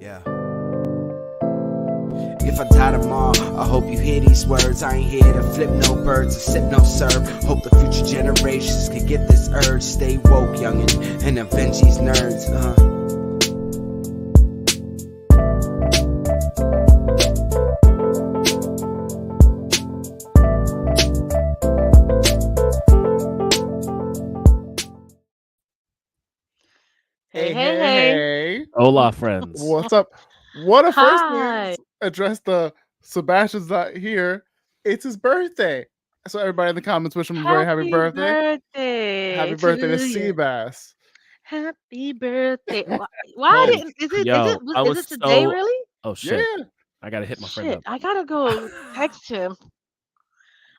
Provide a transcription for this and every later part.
Yeah. If I die tomorrow, I hope you hear these words. I ain't here to flip no birds or sip no serve. Hope the future generations can get this urge. Stay woke, youngin', and avenge these nerds. Hey. Hola, friends. What's up? What a first Hi. thing address the Sebastian's not here. It's his birthday. So everybody in the comments wish him a very happy birthday. Happy birthday to Seabass. Happy birthday. Why didn't is it today really? Oh shit. Yeah. I gotta hit my friend up. I gotta go text him.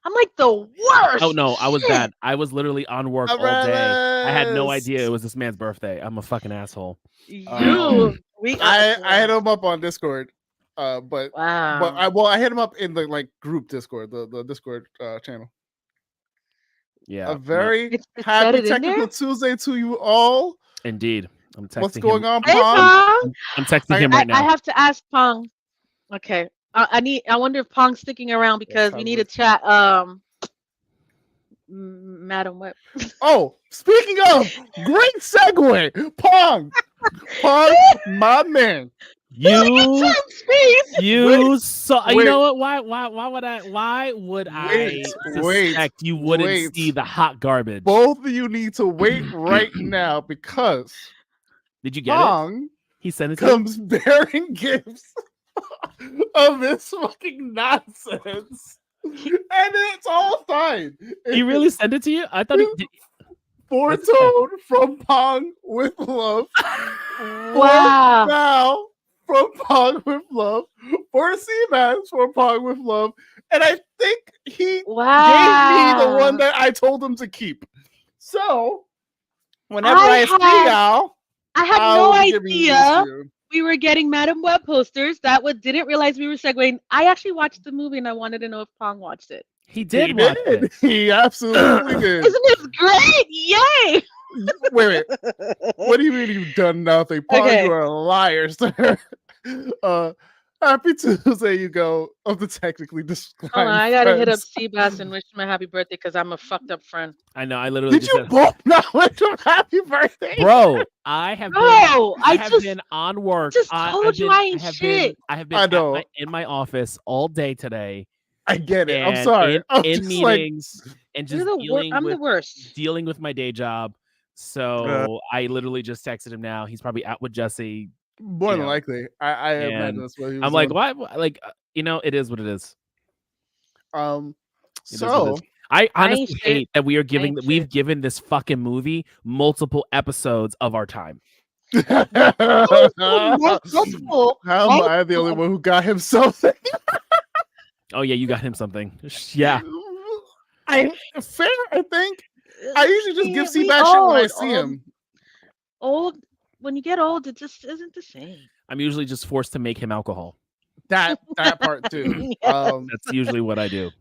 I'm like the worst. Oh no, I was bad. I was literally on work all day. I had no idea it was this man's birthday. I'm a fucking asshole. I hit him up on Discord. But I hit him up in the group Discord, the Discord channel. Yeah. A very happy Technical Tuesday to you all. Indeed. I'm texting What's going on, Hey, Pong? Pong? I'm texting him right now. I have to ask Pong. Okay. I wonder if Pong's sticking around because we need to chat Madam Web. Oh, speaking of, great segue. Pong, my man. You saw. You know what? Why would I suspect you wouldn't see the hot garbage? Both of you need to wait right now because did you get Pong it? He sent it. Comes bearing gifts of this fucking nonsense, and it's all fine. He really sent it to you? I thought he did. Foretold from Pong with love. Wow. Now from Pong with love for Seabass for Pong with love, and I think he gave me the one that I told him to keep. So whenever I see y'all, I had no idea we were getting Madam Web posters. Didn't realize we were segueing. I actually watched the movie and I wanted to know if Pong watched it. He did watch it. He absolutely did. Isn't this great? Yay! Wait. What do you mean you've done nothing? Pong, you are a liar, sir. Happy Tuesday, you go of the technically described. Hold on, I gotta hit up Seabass and wish him a happy birthday because I'm a fucked up friend. I know. I literally did. You both not wish him happy birthday, bro? I have been on work. Just told you I ain't shit. I have been in my office all day today. I get it. I'm sorry. In meetings and just dealing with my day job. So I literally just texted him now. He's probably out with Jesse. More than likely, I imagine that's what he was. I'm like, why? Like, it is what it is. So I honestly hate that we've given this fucking movie multiple episodes of our time. How am I the only one who got him something? Oh yeah, you got him something. Yeah. I think I usually just give Sebastian when I see him. When you get old, it just isn't the same. I'm usually just forced to make him alcohol. That part too. That's usually what I do.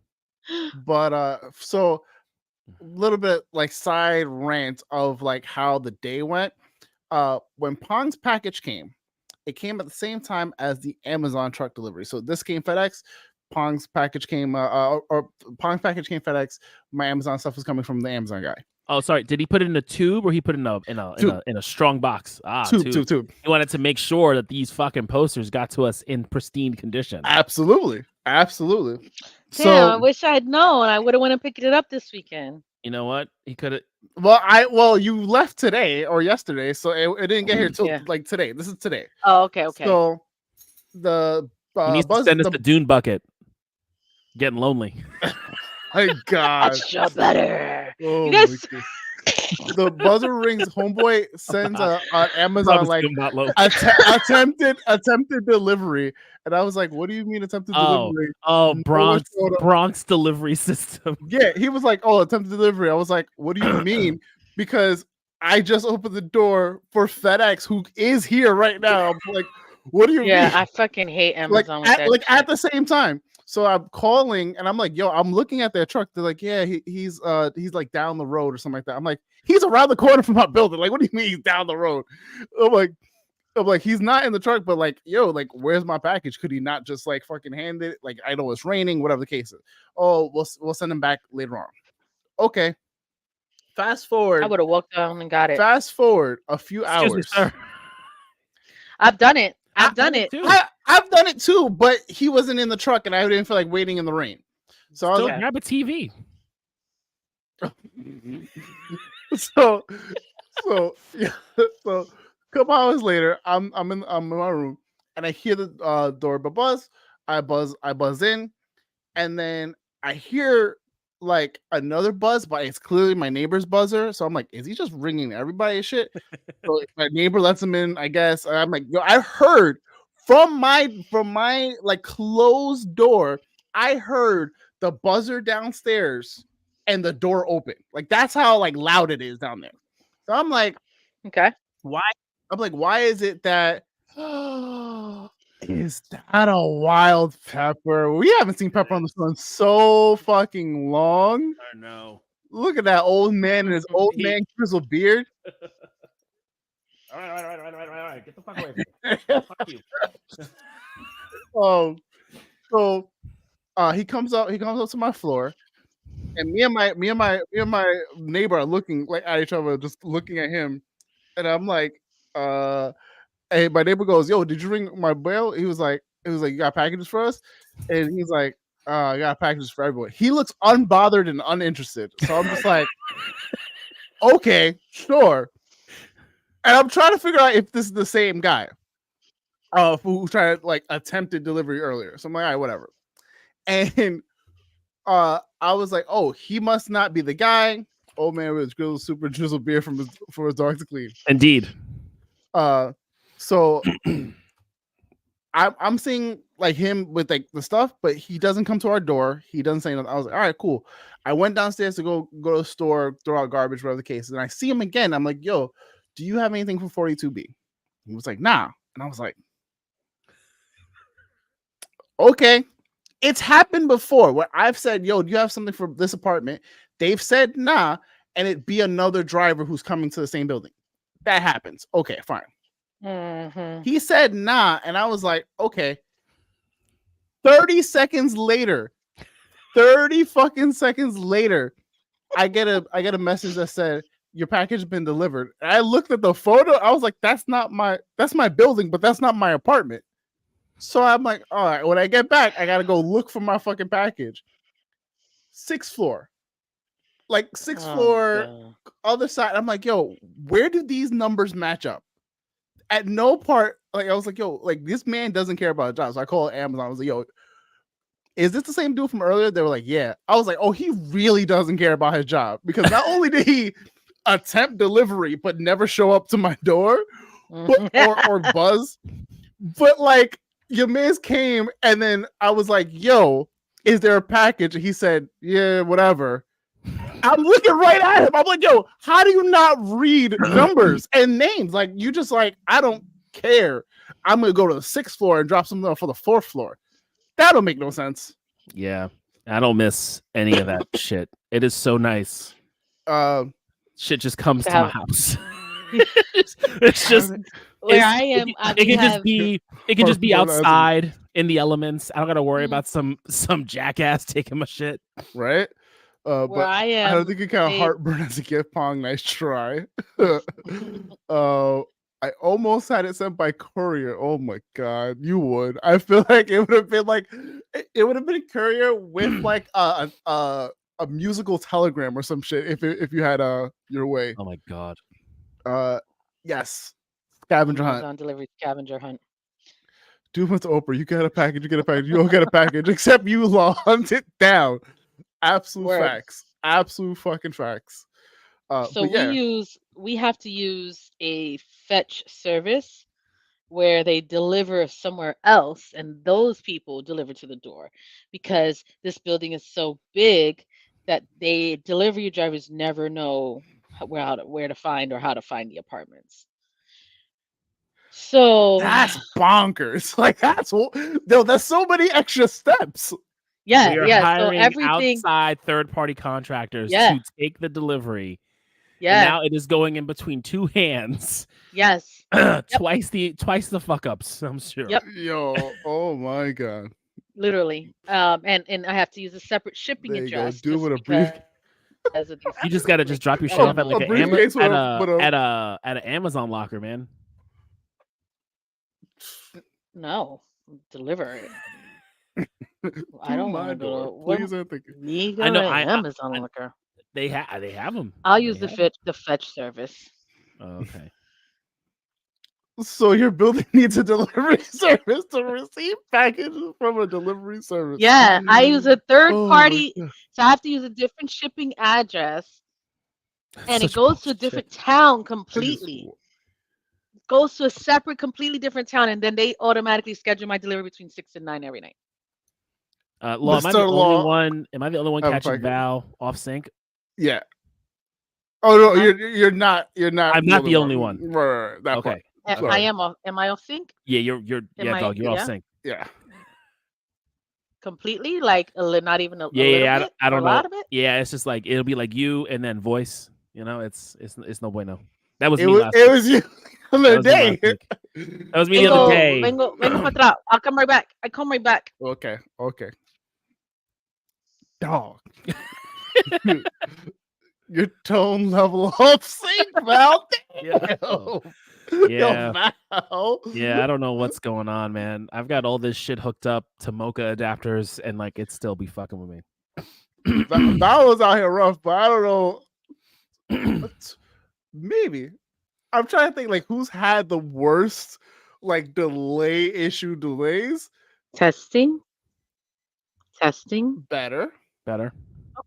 But so a little bit side rant of how the day went. When Pong's package came, it came at the same time as the Amazon truck delivery. So this came FedEx. Pong's package came Pong's package came FedEx. My Amazon stuff was coming from the Amazon guy. Oh, sorry. Did he put it in a tube or he put it in a strong box? Tube. He wanted to make sure that these fucking posters got to us in pristine condition. Absolutely. Damn, So I wish I had known. I would have went and picked it up this weekend. You know what? He could have. Well, you left today or yesterday, so it didn't get here till today. This is today. Oh, okay. So the he needs to send us the Dune bucket. Getting lonely. My God. That's better. Oh, you guys... The buzzer rings. Homeboy sends on Amazon attempted delivery, and I was like, "What do you mean attempted delivery?" Oh, Bronx delivery system. Yeah, he was like, "Oh, attempted delivery." I was like, "What do you mean?" Because I just opened the door for FedEx, who is here right now. I'm like, what do you mean? Yeah, I fucking hate Amazon. At the same time. So I'm calling and I'm like, yo, I'm looking at their truck. They're like, yeah, he's like down the road or something like that. I'm like, he's around the corner from my building. Like, what do you mean he's down the road? I'm like, I'm like, he's not in the truck, but like, yo, like, where's my package? Could he not just like fucking hand it? Like, I know it's raining, whatever the case is. Oh, we'll send him back later on. Okay. Fast forward. I would have walked down and got it. Fast forward a few Excuse hours. me, sir. I've done it. I've done it too. I've done it too, but he wasn't in the truck, and I didn't feel like waiting in the rain. So I was like, grab a TV. so yeah. So a couple hours later, I'm in my room, and I hear the doorbell buzz. I buzz in, and then I hear like another buzz, but it's clearly my neighbor's buzzer. So I'm like, is he just ringing everybody's shit? So my neighbor lets him in, I guess. And I'm like, yo, I heard from my like closed door, I heard the buzzer downstairs and the door open. Like that's how like loud it is down there. So I'm like, okay, why? I'm like, why is it that? Is that a wild Pepper? We haven't seen Pepper on the Sun so fucking long. I know. Look at that old man and his old man grizzled beard. All right. Get the fuck away from me. Fuck you. So he comes up to my floor, and me and my neighbor are looking like at each other, just looking at him, and I'm like, hey, my neighbor goes, yo, did you ring my bell? He was like, you got packages for us? And he's like, I got packages for everyone. He looks unbothered and uninterested. So I'm just like, okay, sure. And I'm trying to figure out if this is the same guy who tried to like attempted delivery earlier. So I'm like, all right, whatever. And I was like, oh, he must not be the guy. Old man with his super drizzled beer for his dog to clean. Indeed. So I'm seeing like him with like the stuff, but he doesn't come to our door. He doesn't say nothing. I was like, all right, cool. I went downstairs to go to the store, throw out garbage, whatever the case is. And I see him again. I'm like, yo, do you have anything for 42B? He was like, nah. And I was like, okay. It's happened before where I've said, yo, do you have something for this apartment? They've said nah, and it be another driver who's coming to the same building. That happens. Okay, fine. Mm-hmm. He said nah, and I was like, okay. 30 seconds later, 30 fucking seconds later, I get a message that said your package has been delivered. And I looked at the photo. I was like, that's my building, but that's not my apartment. So I'm like, all right, when I get back, I gotta go look for my fucking package. 6th floor. Like 6th floor, God. Other side. I'm like, yo, where do these numbers match up? At no part, like I was like, yo, like this man doesn't care about a job. So I called Amazon. I was like, yo, is this the same dude from earlier? They were like, yeah. I was like, oh, he really doesn't care about his job because not only did he attempt delivery but never show up to my door or buzz, but like your man's came and then I was like, yo, is there a package? And he said, yeah, whatever. I'm looking right at him. I'm like, yo, how do you not read numbers and names? Like, you just like, I don't care. I'm going to go to the 6th floor and drop something off for the 4th floor. That don't make no sense. Yeah. I don't miss any of that shit. It is so nice. Shit just comes to my house. It's just where I am. It can just be outside in the elements. I don't got to worry about some jackass taking my shit. Right. But I am, I don't think it kind of heartburn as a gift, Pong. Nice try. I almost had it sent by courier. Oh my god, you would. I feel like it would have been like it would have been courier with like a musical telegram or some shit if you had your way. Oh my god. Yes. Scavenger hunt. On delivery scavenger hunt. Do what's Oprah. You get a package. You get a package. You don't get a package. Except you hunt it down. Absolute facts. Absolute fucking facts. So we have to use a fetch service where they deliver somewhere else and those people deliver to the door because this building is so big that delivery drivers never know where to find or how to find the apartments. So that's bonkers. Like that's so many extra steps. Yeah. So everything outside third-party contractors to take the delivery Yeah. And now it is going in between two hands. Yes. Twice the fuck ups, I'm sure. Yep. Yo, oh my god. Literally. And I have to use a separate shipping There you go. address. Do just with a because brief. of these You just gotta just drop your shit I off don't at like know. A briefcase with at an Amazon locker, man. No. Deliver it. I To don't my want to door. go. Please, I think. Me go I know, to I- Amazon locker. They have them. I'll use the fetch service. Oh, okay. So your building needs a delivery service to receive packages from a delivery service. Yeah, I use a third Oh my party, God. so I have to use a different shipping address, and it Such goes to a bullshit. different town I just- completely. Goes to a separate, completely different town, and then they automatically schedule my delivery between 6 and 9 every night. Law, am I the Mr. only Law. one? Am I the only one Oh, catching fuck it. Val off sync? Yeah. Oh no, you're not. You're not. I'm not the only one. Right. That Okay. part. I am off. Am I off sync Yeah, you're Am I- dog. You're off yeah? sync. Yeah. completely? Like not even a Yeah, little yeah. bit? I don't a know. lot of it? Yeah, it's just like it'll be like you and then voice. You know, it's no bueno. That was It me was. last It week. was you the That other was me day. last week. That was me the other day. Vengo para atrás. I'll come right back. I come right back. Okay. Okay. Dog. Your tone level up sync, Val. Yeah. Yo. Yeah. Yo, Val. Yeah, I don't know what's going on, man. I've got all this shit hooked up to Mocha adapters, and like it still be fucking with me. Val was out here rough, but I don't know. Maybe. I'm trying to think like who's had the worst like delays. Testing. Better. Better.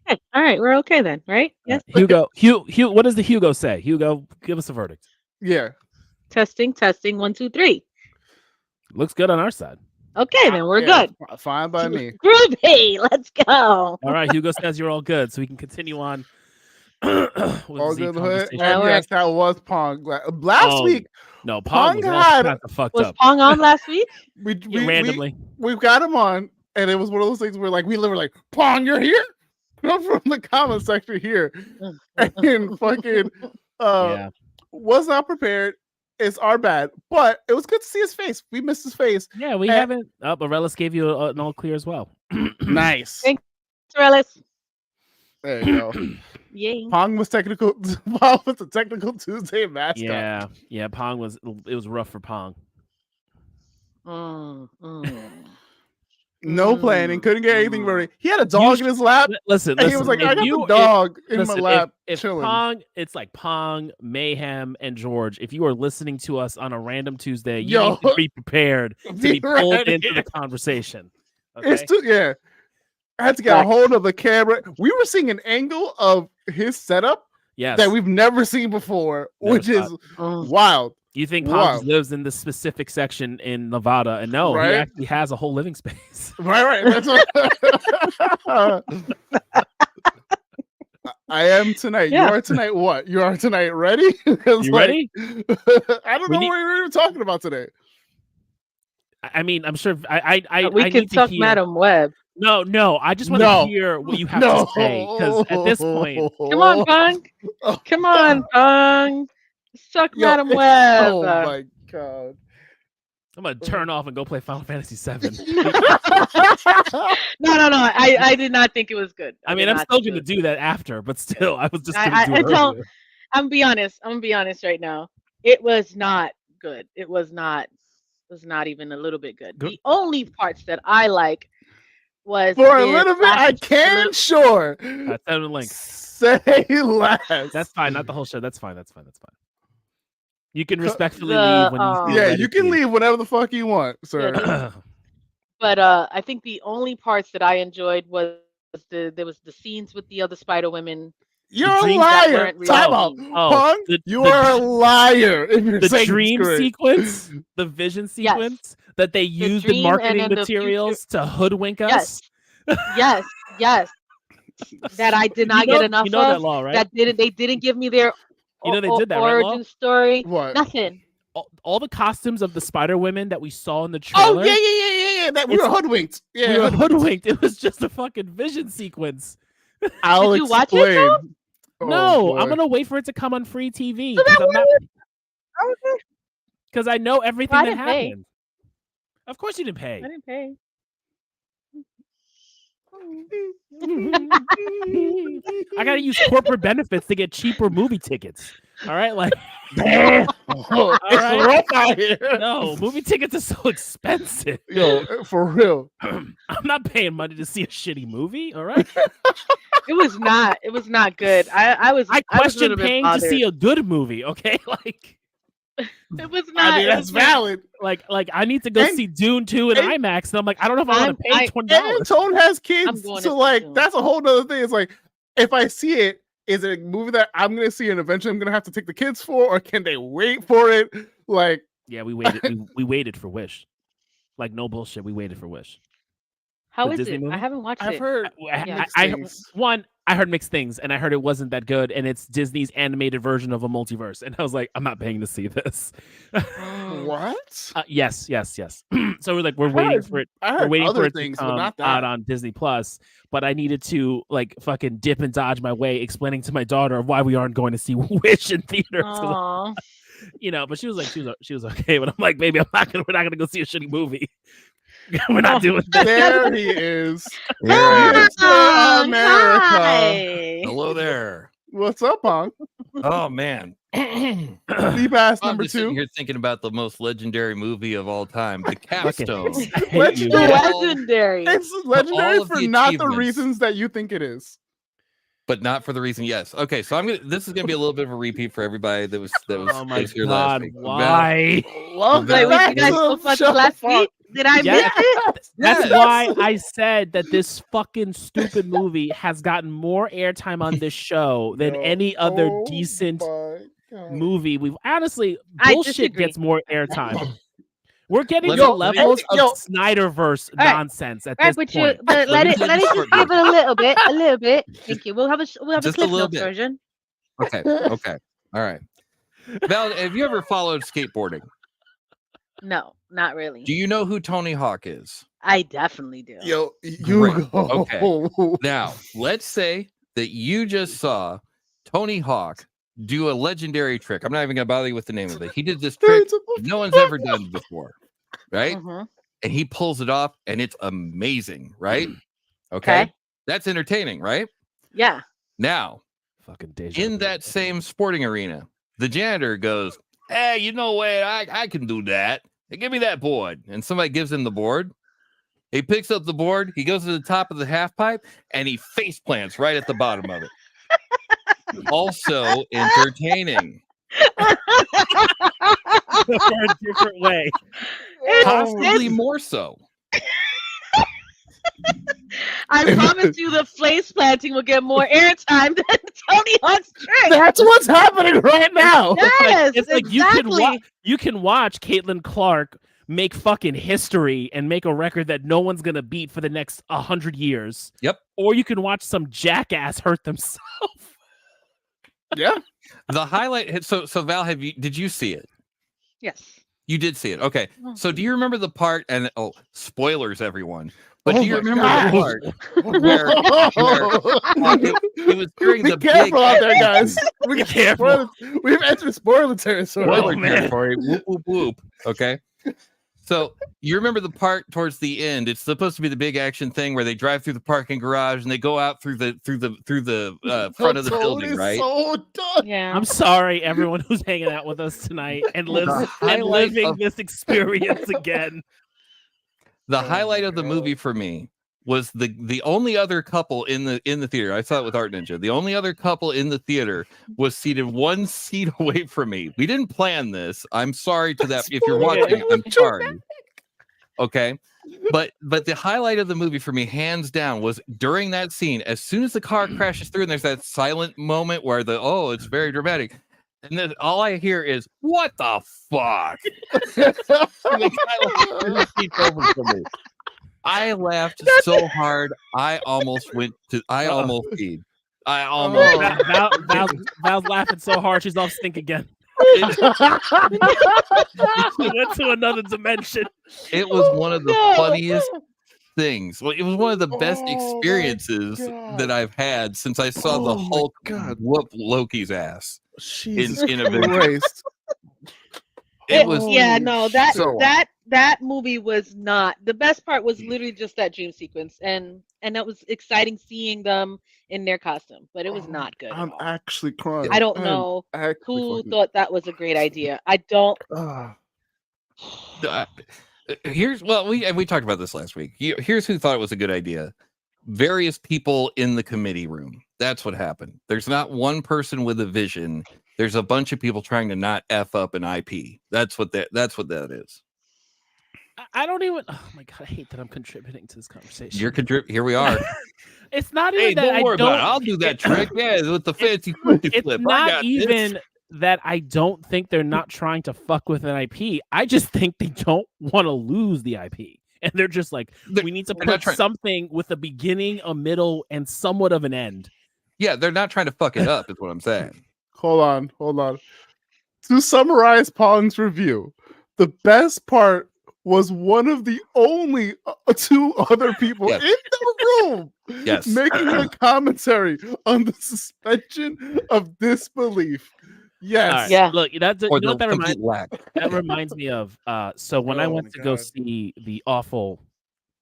Okay. All right. We're okay then, right? Yes. Hugo. Hugh. What does the Hugo say? Hugo, give us a verdict. Yeah. Testing. 1, 2, 3. Looks good on our side. Okay, then we're Yeah, good. Fine by me. Groovy. Let's go. All right, Hugo says you're all good, so we can continue on. with All the good hood. conversation. And yes, that was Pong. Last week, No, Pong Pong was all had- kinds of fucked Was up. Pong on last week? Randomly. We've got him on, and it was one of those things where like we literally like, Pong, you're here? Come from the comment section here. And fucking Yeah. was not prepared. It's our bad, but it was good to see his face. We missed his face. Yeah, we And- haven't. Oh, Morellis gave you an all clear as well. Nice. Thank- Morellis. There you go. Yay. Pong was technical. Pong was the technical Tuesday mascot. Yeah. Pong was. It was rough for Pong. No planning. Couldn't get anything ready. He had a dog in his lap. Listen. And he was like, if I got you- the dog in listen, my lap If chilling. Pong, it's like Pong, Mayhem, and George. If you are listening to us on a random Tuesday, you need to be prepared to be pulled ready. into the conversation. Okay? It's too, yeah. I had to get a hold of the camera. We were seeing an angle of his setup yes. that we've never seen before, Never which is saw wild. You think Wow. Pong lives in this specific section in Nevada, and no, Right? he actually has a whole living space. Right. That's what... I am tonight. Yeah. You are tonight. What? You are tonight ready? You ready? I don't We know need- what we were talking about today. I mean, I'm sure. I We I can need to talk hear. Madam Web. No. I just want No. to hear what you have to say because at this point, Come on, Pong. Come on, Pong. Suck Yo, Madam Web. Oh my god. I'm gonna turn off and go play Final Fantasy VII. No. I did not think it was good. I mean, did I'm not still think it gonna was do that after, but still, I was just I- gonna do it I tell- earlier. I'm gonna be honest right now. It was not good. It was not even a little bit good. Good. The only parts that I like was For a his little bit, I last- can sure. Send him the link. Say less. That's fine. Not the whole show. That's fine. You can respectfully The, leave when you feel Yeah, ready you to can leave whenever the fuck you want, sir. Yeah, But I think the only parts that I enjoyed was there was the scenes with the other Spider Women. You're a dreams that liar. weren't Time real. out. Oh, Punk, the- you the- are a liar if you're the saying dream it's great. sequence, the vision sequence that they used in dream and marketing then the materials to hoodwink us. Yes. That I did not get enough You know of. that law, right? They didn't give me their You know they did that, right, Law? origin story. What? Nothing. All the costumes of the Spider Women that we saw in the Oh trailer. yeah. That we were hoodwinked. Yeah, We were hoodwinked. It was just a fucking vision sequence. I'll Did you watch it, explain. though? No, I'm gonna wait for it to come on free TV because I know everything that happened. Of course, you didn't pay. I didn't pay. I gotta use corporate benefits to get cheaper movie tickets. All right, like, all right. Out here. No, movie tickets are so expensive. Yo, for real. I'm not paying money to see a shitty movie. All right. It was not. It was not good. I question paying to see a good movie. Okay, like. It was not. I mean, that's valid. Like I need to go see Dune 2 in IMAX, and I'm like, I don't know if I want to pay $20. And Tone has kids, so like that's a whole nother thing. It's like if I see it, is it a movie that I'm gonna see and eventually I'm gonna have to take the kids for, or can they wait for it? Like, yeah, we waited. we waited for Wish. Like, no bullshit. We waited for Wish. How is it? I haven't watched it. I've heard. I heard mixed things, and I heard it wasn't that good, and it's Disney's animated version of a multiverse, and I was like, I'm not paying to see this. What? Yes. So we're waiting for it. We're waiting for it to come out on Disney Plus, but I needed to like fucking dip and dodge my way, explaining to my daughter why we aren't going to see Wish in theaters. You know, but she was okay, but I'm like, baby, we're not gonna go see a shitty movie. We're not doing that. There he is. Yeah. America. Hi. Hello there. What's up, Pong? Oh man. Deep ass I'm number just sitting 2. here thinking about the most legendary movie of all time, The Capstone. Legendary. It's legendary of for the not the achievements. reasons that you think it is. But not for the reason. Yes. Okay. So this is gonna be a little bit of a repeat for everybody that was. Oh my here God! last week. Why? Welcome back you guys to so much Shut the last Fuck. week? Did I miss it? That's why I said that this fucking stupid movie has gotten more airtime on this show than any other decent movie. We've honestly, bullshit gets more airtime. We're getting to levels of Snyderverse nonsense at this point. But let it just give it a little bit. Thank you. We'll have a Just Cliff a little Notes bit. version. Okay. All right. Val, have you ever followed skateboarding? No, not really. Do you know who Tony Hawk is? I definitely do. Yo, you go. Okay. Now, let's say that you just saw Tony Hawk do a legendary trick. I'm not even going to bother you with the name of it. He did this trick no one's ever done before, right? And he pulls it off, and it's amazing, right? Okay. That's entertaining, right? Yeah. Now, fucking in that same sporting arena, the janitor goes, hey, you know what? I can do that. Hey, give me that board. And somebody gives him the board. He picks up the board. He goes to the top of the half pipe, and he face plants right at the bottom of it. Also entertaining. For a different way. Possibly more so. I promise you the face planting will get more airtime than Tony Hawk's trick. That's what's happening right now. Yes, it's like you can watch Caitlin Clark make fucking history and make a record that no one's gonna beat for the next 100 years. Yep. Or you can watch some jackass hurt themselves. Yeah. The highlight. So Val, did you see it? Yes. You did see it. Okay. So do you remember the part? And spoilers, everyone. But do you remember the part where it was during the big? Be careful out there, guys. Be careful. We've entered spoiler territory. Spoiler territory. Whoop whoop whoop. Okay. So you remember the part towards the end? It's supposed to be the big action thing where they drive through the parking garage and they go out through the front of the building, right? So done. Yeah. I'm sorry, everyone who's hanging out with us tonight and living this experience again. The highlight of the movie for me was the only other couple in the theater. I saw it with Art Ninja. The only other couple in the theater was seated one seat away from me. We didn't plan this. I'm sorry to that. If you're watching, I'm sorry. Okay. But the highlight of the movie for me, hands down, was during that scene. As soon as the car crashes through and there's that silent moment where it's very dramatic. And then all I hear is, what the fuck? I laughed so hard, I almost peed. Val's laughing so hard, she's off stink again. She went to another dimension. It was one of the funniest things. Well, it was one of the best experiences that I've had since I saw the Hulk whoop Loki's ass in Avengers. It was that movie was not the best part. Was literally just that dream sequence, and that was exciting seeing them in their costume, but it was not good. I'm actually crying. I don't know who thought that was a great idea. I don't. We talked about this last week. Here's who thought it was a good idea. Various people in the committee room. That's what happened. There's not one person with a vision. There's a bunch of people trying to not F up an IP. That's what that is. I don't even. Oh my god! I hate that I'm contributing to this conversation. You're Here we are. It's not even that I don't. I'll do that trick. Yeah, with the fancy flip. It's not even that I don't think they're not trying to fuck with an IP. I just think they don't want to lose the IP, and they're just like, we need to put something with a beginning, a middle, and somewhat of an end. Yeah, they're not trying to fuck it up. Is what I'm saying. Hold on. To summarize Pong's review, the best part was one of the only two other people in the room making a commentary on the suspension of disbelief. Yes. Right. Yeah. Look, that reminds me of so when I went to go see the awful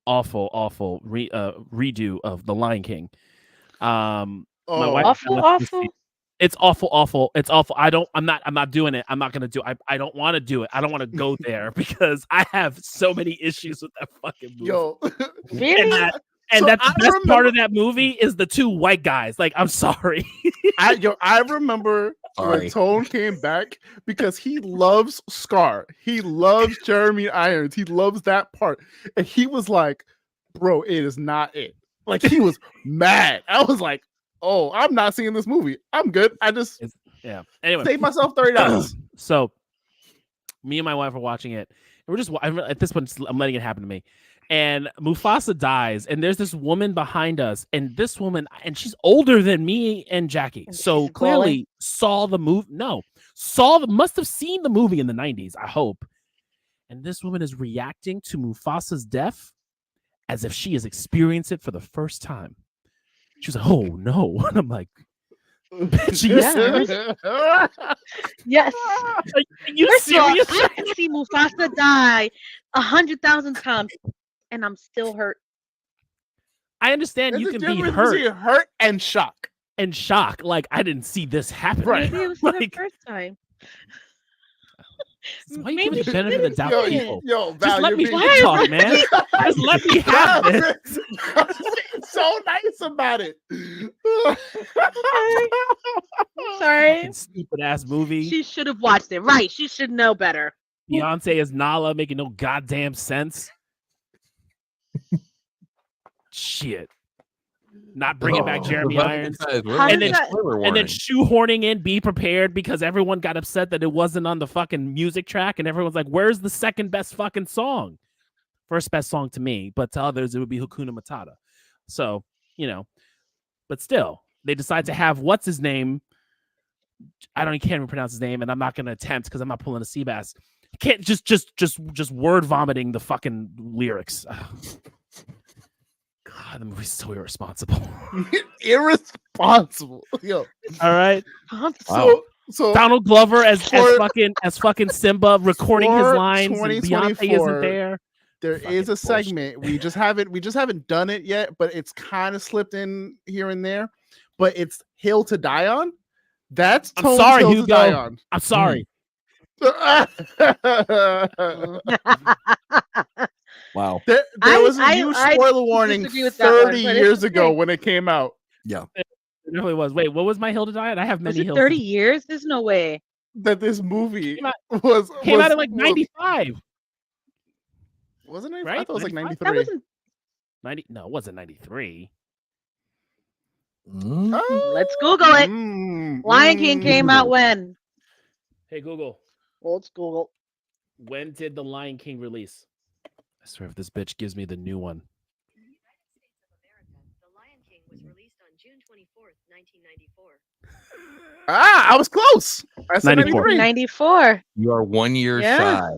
redo of The Lion King. My wife awful. It's awful. It's awful. I'm not doing it. I'm not gonna do it. I don't want to do it. I don't want to go there because I have so many issues with that fucking movie. Yo, really? And that's the best part of that movie is the two white guys. Like, I'm sorry. I remember when Tone came back because he loves Scar. He loves Jeremy Irons. He loves that part. And he was like, bro, it is not it. Like, he was mad. I was like, oh, I'm not seeing this movie. I'm good. Anyway, save myself $30. So, me and my wife are watching it. And at this point, I'm letting it happen to me. And Mufasa dies, and there's this woman behind us, and this woman, and she's older than me and Jackie. So clearly saw the movie. Must have seen the movie in the 90s, I hope. And this woman is reacting to Mufasa's death as if she has experienced it for the first time. She was like, "Oh no!" And I'm like, "Bitch, yes." Like, are you serious? I can see Mufasa die 100,000 times, and I'm still hurt. I understand you can be hurt and shock. Like, I didn't see this happen. Right? Maybe it was the first time. Why you giving the benefit of the doubt to people? Yo, just let me talk, man. Just let me have it. So nice about it. I'm sorry. Stupid ass movie. She should have watched it. Right. She should know better. Beyonce is Nala, making no goddamn sense. Shit. Not bringing back Jeremy Irons. And then shoehorning in Be Prepared because everyone got upset that it wasn't on the fucking music track. And everyone's like, where's the second best fucking song? First best song to me, but to others, it would be Hakuna Matata. So, but still, they decide to have what's his name. Can't even pronounce his name, and I'm not going to attempt because I'm not pulling a Seabass. Can't just word vomiting the fucking lyrics. God, the movie's so irresponsible. Irresponsible. Yo. All right. So Donald Glover as fucking Simba recording his lines. Beyonce isn't there. There is a segment. We just haven't done it yet, but it's kind of slipped in here and there. But it's Hill to Die On. That's I'm sorry, Hill to Die On. I'm sorry. Wow. There was a new spoiler warning 30 years ago when it came out. Yeah. It definitely was. Wait, what was my Hill to Die On? I have many was it hills. 30 years? There's no way. That this movie came out in like 95. Wasn't it? Right? I thought it was like 93. That wasn't... 90? No, it wasn't 93. Let's Google it. Lion King came out when? Hey, Google. Let's Google. When did The Lion King release? I swear if this bitch gives me the new one. In the United States of America, The Lion King was released on June 24th, 1994. I was close. I said 94. 94. You are 1 year shy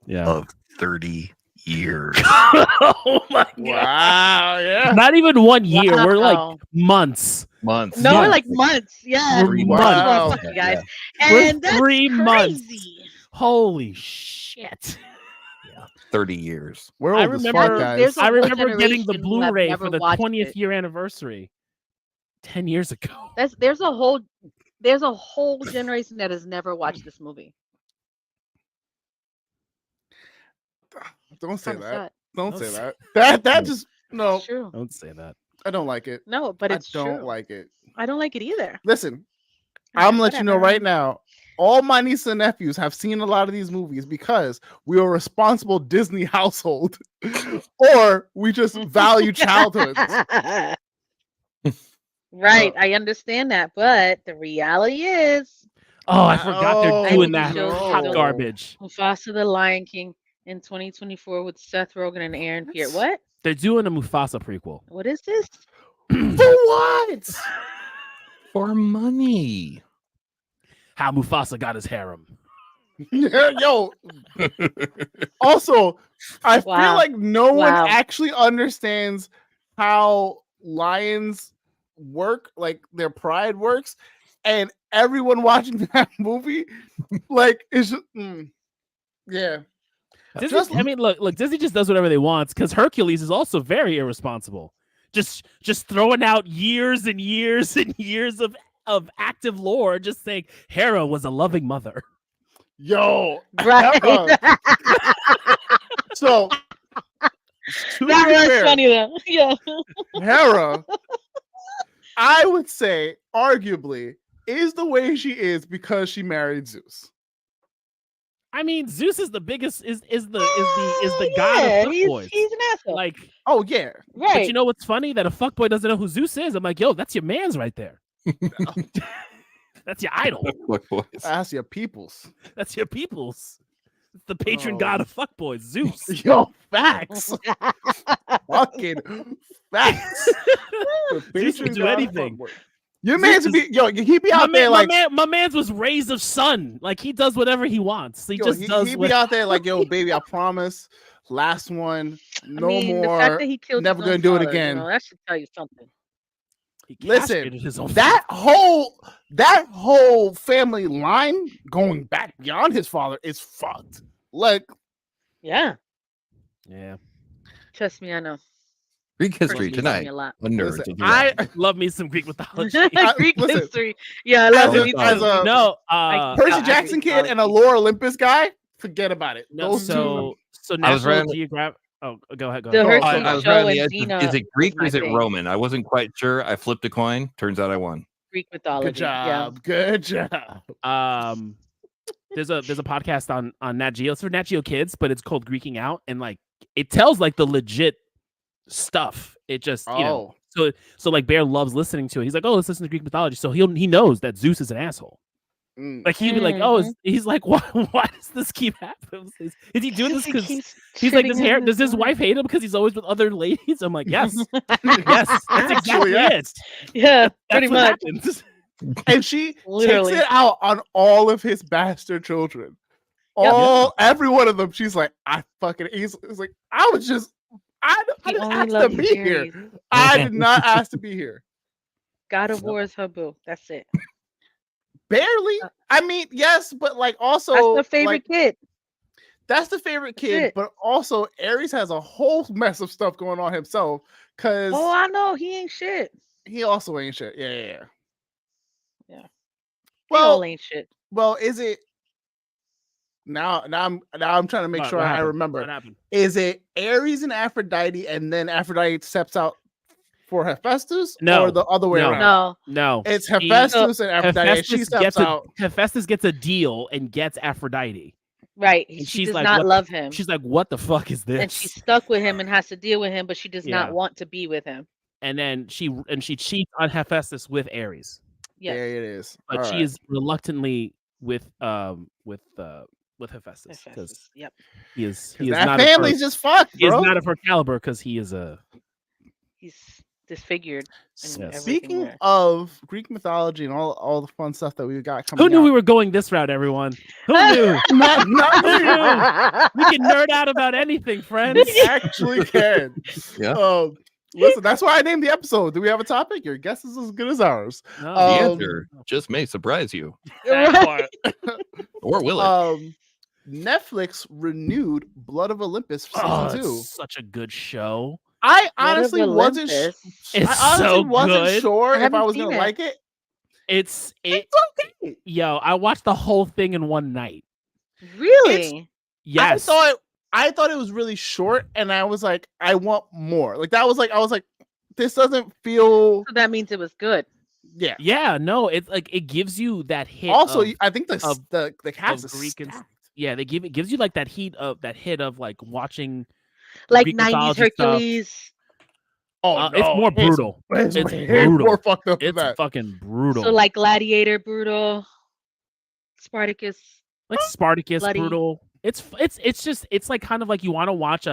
Yeah. of 30 years. Oh my god! Wow, yeah. Not even 1 year. We're like Wow. months. Months. No, we're Months. like months. Yeah. We're Wow. Fuck you guys. We're And that's 3 months. crazy. Holy shit! 30 years. We're I old as fuck, remember. guys. There's a I whole remember getting the generation who have Blu-ray never for the watched 20th it. year anniversary 10 years ago. There's a whole generation that has never watched this movie. Don't say Kinda that. sad. Don't Don't say say- that just no. It's true. Don't say that. I don't like it. No, but it's I don't true. like it. I don't like it either. Listen, Okay, I'm letting you know whatever. right now. All my nieces and nephews have seen a lot of these movies because we are a responsible Disney household, or we just value childhoods. Right, I understand that, but the reality is Oh, I forgot they're doing that no. hot garbage. Mufasa the Lion King in 2024 with Seth Rogen and Aaron Pierre. What? They're doing a Mufasa prequel. What is this? For what? For money. How Mufasa got his harem. Yo. Also, I feel Wow. like no one Wow. actually understands how lions work, like their pride works, and everyone watching that movie, like, is just, yeah. Disney, I mean, look, Disney just does whatever they want because Hercules is also very irresponsible. Just throwing out years and years and years of active lore, just saying Hera was a loving mother. Yo, Right. So to That be was fair, funny though. Yeah. Hera, I would say, arguably, is the way she is because she married Zeus. I mean, Zeus is the biggest is the god of fuckboys. He's an asshole. Like, oh yeah, right. But you know what's funny? That a fuckboy doesn't know who Zeus is. I'm like, yo, that's your man's right there. That's your idol. Look, boys. That's your peoples. That's your people's. It's the patron god of fuckboys, Zeus. Yo, facts. Fucking facts. Zeus will do anything. Your man's be he be out there like my man's was rays of sun. Like he does whatever he wants. He just does. He be out there like, yo, baby, I promise. Last one, no more. The fact that he killed never his own gonna do it father, again. You know, that should tell you something. Listen, his own that whole family line going back beyond his father is fucked. Like, yeah. Trust me, I know. Greek history Percy tonight. me a lot. A nerd. Listen, I love me some Greek mythology. Greek listen, history. Yeah, I love it. as a No, Percy Jackson kid and a Lore Olympus guy, forget about it. No, so I was National Geographic. Oh, go ahead. The Hercules I was show right on the and edge. Dina Is it Greek or was is my it thing. Roman? I wasn't quite sure. I flipped a coin. Turns out I won. Greek mythology. Good job. Good job. There's a podcast on Nat Geo. It's for Nat Geo Kids, but it's called Greeking Out, and like it tells like the legit stuff. It just you know. So like Bear loves listening to it. He's like, oh, let's listen to Greek mythology. So he knows that Zeus is an asshole. Like he'd be like, oh, he's like, why does this keep happening? Is he doing this because he's like, does his wife hate him because he's always with other ladies? I'm like, yes, yes, that's exactly it. Yeah, That's pretty what much. happens. And she Literally. takes it out on all of his bastard children. Every one of them. She's like, I fucking. He's like, I didn't ask to be here. I did not ask to be here. God of War is her boo. That's it. Barely. I mean, yes, but like also that's the favorite kid. That's the favorite kid, but also Ares has a whole mess of stuff going on himself. Cause I know he ain't shit. He also ain't shit. Yeah. Well, ain't shit. Well, is it now? I'm trying to make sure I remember. What happened? Is it Ares and Aphrodite, and then Aphrodite steps out for Hephaestus? No, or the other way around. No. It's Hephaestus and Aphrodite. She steps out. Hephaestus gets a deal and gets Aphrodite. Right. And she does like, not love him. She's like, what the fuck is this? And she's stuck with him and has to deal with him, but she does not want to be with him. And then she cheats on Hephaestus with Ares. Yeah, it is. But she is reluctantly with Hephaestus because he is that not family's just fucked. He is not of her caliber because he is a. He's disfigured. Speaking of Greek mythology and all the fun stuff that we got coming Who knew out. we were going this route, everyone? Who knew? not Who knew? We can nerd out about anything, friends. We actually can. Yeah. Listen, that's why I named the episode. Do we have a topic? Your guess is as good as ours. No. The answer just may surprise you. Or will it? Netflix renewed Blood of Olympus for season 2. Such a good show. I honestly wasn't sure if I was gonna like it. It's okay. Yo, I watched the whole thing in one night. Really? Yes. I thought it was really short, and I was like, I want more. Like I was like, this doesn't feel. So that means it was good. Yeah. Yeah. No, it's like it gives you that hit. Also, I think the cast is Greek and yeah, it gives you like that hit of like watching like Greek 90s Hercules. Stuff. Oh, no, it's more brutal. It's brutal. More fucked up. It's fucking brutal. So like Gladiator, brutal. Spartacus. Like Spartacus, bloody. Brutal. It's like kind of like you want to watch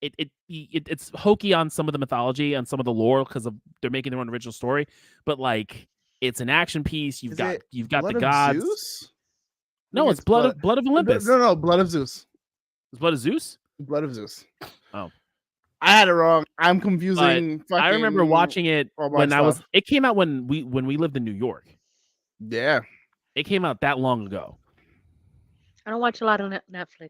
it's hokey on some of the mythology and some of the lore because they're making their own original story, but like it's an action piece. You've got the gods. Zeus? No, it's blood of Olympus. No, Blood of Zeus. It's Blood of Zeus? Blood of Zeus. Oh. I had it wrong. I'm confusing. I remember watching it when it came out when we lived in New York. Yeah. It came out that long ago. I don't watch a lot on Netflix.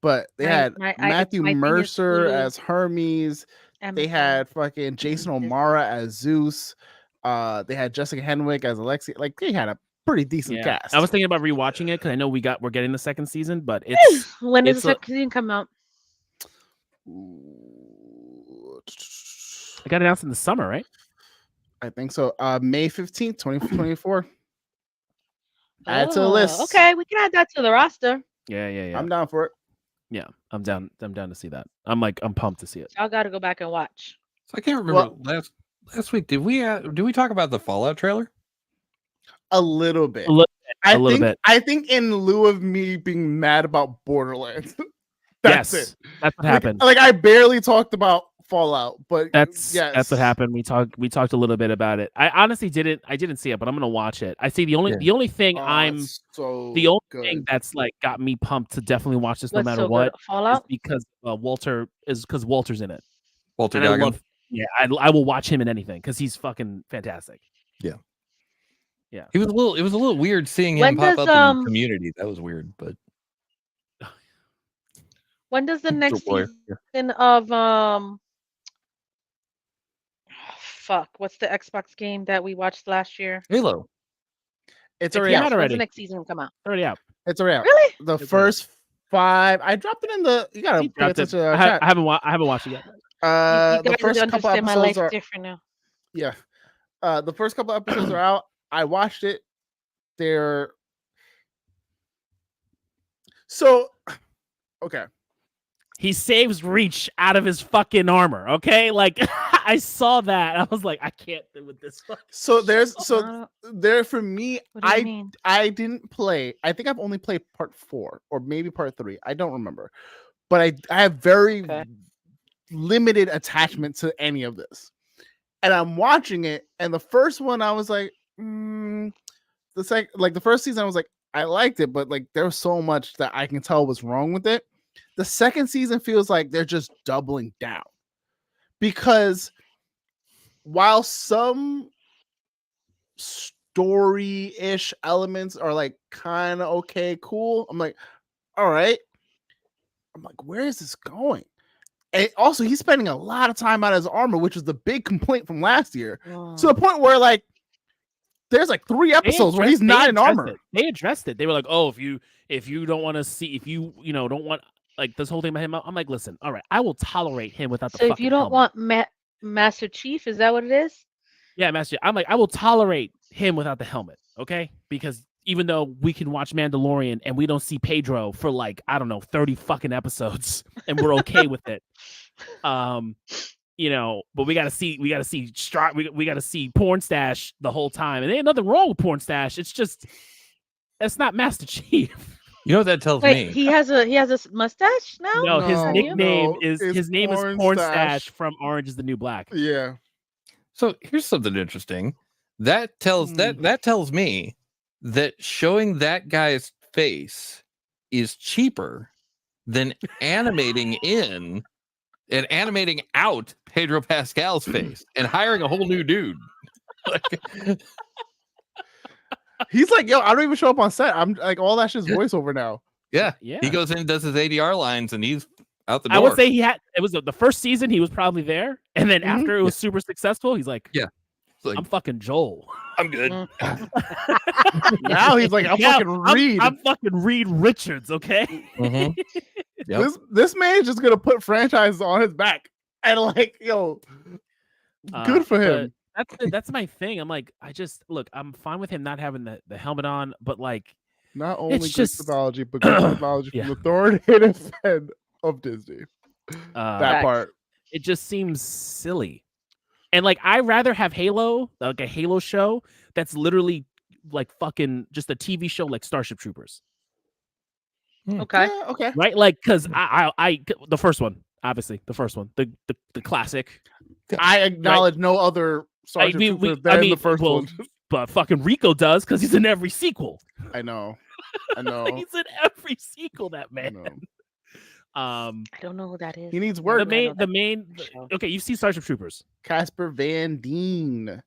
But they had Matthew Mercer as Hermes. They had fucking Jason O'Mara as Zeus. They had Jessica Henwick as Alexia. Like they had a pretty decent cast. I was thinking about rewatching it because I know we're getting the second season, but it's when does the second season come out? It got announced in the summer, right? I think so. May 15th, 2024. Add to the list. Okay, we can add that to the roster. Yeah. I'm down for it. Yeah, I'm down to see that. I'm pumped to see it. Y'all got to go back and watch. So I can't remember last week. Did we talk about the Fallout trailer? A little bit. A little bit. I think in lieu of me being mad about Borderlands. That's it. That's what happened. Like I barely talked about Fallout, but that's what happened. We talked a little bit about it. I honestly didn't see it, but I'm gonna watch it. I see the only thing thing that's like got me pumped to definitely watch this no matter what. Fallout? Is because Walter's in it. Walter Goggins. I will watch him in anything because he's fucking fantastic. Yeah. It was a little weird seeing him pop up in Community. That was weird, but when does the next season of what's the Xbox game that we watched last year? Halo. It's already out. When's the next season come out? Already out. It's already out. Really? The first 5. I dropped it in the. You gotta pay attention to the chat. I haven't watched it yet. The first couple my life episodes are different now. Yeah. The first couple episodes are out. I watched it. They're so okay. He saves Reach out of his fucking armor. Okay, like I saw that. I was like, I can't do with this. So there for me. I didn't play. I think I've only played part 4 or maybe part 3. I don't remember, but I have very limited attachment to any of this. And I'm watching it, and the first one I was like, the first season I was like, I liked it, but like there was so much that I can tell was wrong with it. The second season feels like they're just doubling down because while some story-ish elements are like kind of okay, cool, I'm like, all right. I'm like, where is this going? And also, he's spending a lot of time out of his armor, which was the big complaint from last year. To the point where, like, there's like 3 episodes where he's not in armor. They addressed it. They were like, "Oh, if you don't want to see, if you don't want like this whole thing about him," I'm like, "Listen, all right, I will tolerate him without the." So if you don't want Master Chief, is that what it is? Yeah, Master Chief. I'm like, I will tolerate him without the helmet, okay? Because even though we can watch Mandalorian and we don't see Pedro for like, I don't know, 30 fucking episodes and we're okay with it. But we gotta see we gotta see Porn Stash the whole time. And there ain't nothing wrong with Porn Stash. It's just that's not Master Chief. You know what that tells me? He has a mustache now. No, his nickname is Porn Stash from Orange Is the New Black. Yeah. So here's something interesting. That tells that tells me that showing that guy's face is cheaper than animating in and animating out Pedro Pascal's face and hiring a whole new dude. He's like, yo, I don't even show up on set. I'm like, all that shit's voiceover now. Yeah. He goes in and does his ADR lines and he's out the door. I would say it was the first season he was probably there, and then after it was super successful, he's like, I'm fucking Joel. I'm good. Now he's like, I'm fucking Reed. I'm fucking Reed Richards, okay? Yep. This man is just gonna put franchises on his back. And like, yo, good for him. That's my thing. I'm like, I'm fine with him not having the helmet on, but like, not only good mythology, but good mythology from the authoritative head of Disney. That part. It just seems silly. And like, I rather have Halo, like a Halo show that's literally like fucking just a TV show like Starship Troopers. Okay. Yeah, okay. Right? Like, because I the first one, obviously, the first one, the classic. I acknowledge no other Starship Troopers than the first one. But fucking Rico does because he's in every sequel. I know. He's in every sequel, that man. I don't know who that is. He needs work. The main. Okay, you've seen Starship Troopers. Casper Van Dien.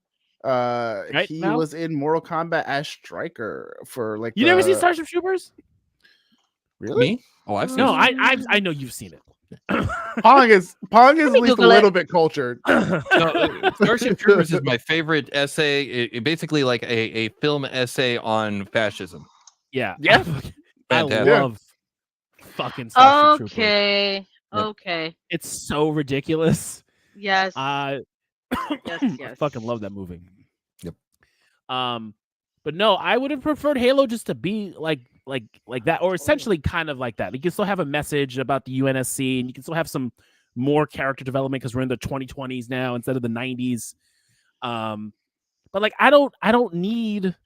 Right, he was in Mortal Kombat as Stryker for like. You never seen Starship Troopers? Really? Me? Oh, I've seen No, it. I know you've seen it. Pong is at least a little bit cultured. Starship Troopers is my favorite essay. It basically like a film essay on fascism. Yeah. I love fucking Starship Troopers. Okay. It's so ridiculous. Yes. Yes. I fucking love that movie. Yep. But no, I would have preferred Halo just to be like that, or essentially kind of like that. You can still have a message about the UNSC, and you can still have some more character development because we're in the 2020s now instead of the 90s. But like, I don't need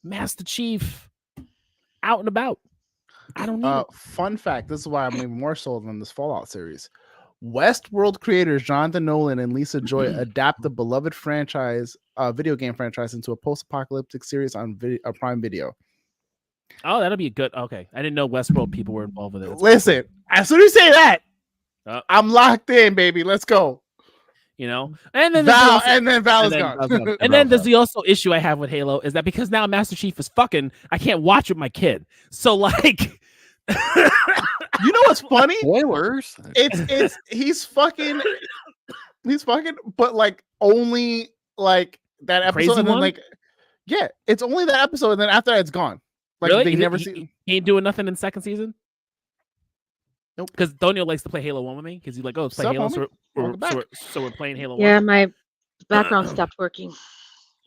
Master Chief out and about. I don't need it. Fun fact: this is why I'm even more sold on this Fallout series. Westworld creators Jonathan Nolan and Lisa Joy adapt the beloved franchise, video game franchise, into a post-apocalyptic series on Prime Video. Oh, that'll be good. Okay, I didn't know Westworld people were involved with it. Listen, as soon as you say that, I'm locked in, baby. Let's go. You know, and then Val is gone. And then there's the also issue I have with Halo is that because now Master Chief is fucking, I can't watch with my kid. So like. You know what's funny? Spoilers. He's fucking, but like only like that episode, Crazy and then one? it's only that episode, and then after that, it's gone. Like really? they never see. He ain't doing nothing in second season. Nope. Because Donio likes to play Halo 1 with me because he's like, oh, let's play Halo. So we're playing Halo 1. Yeah, my background stopped working.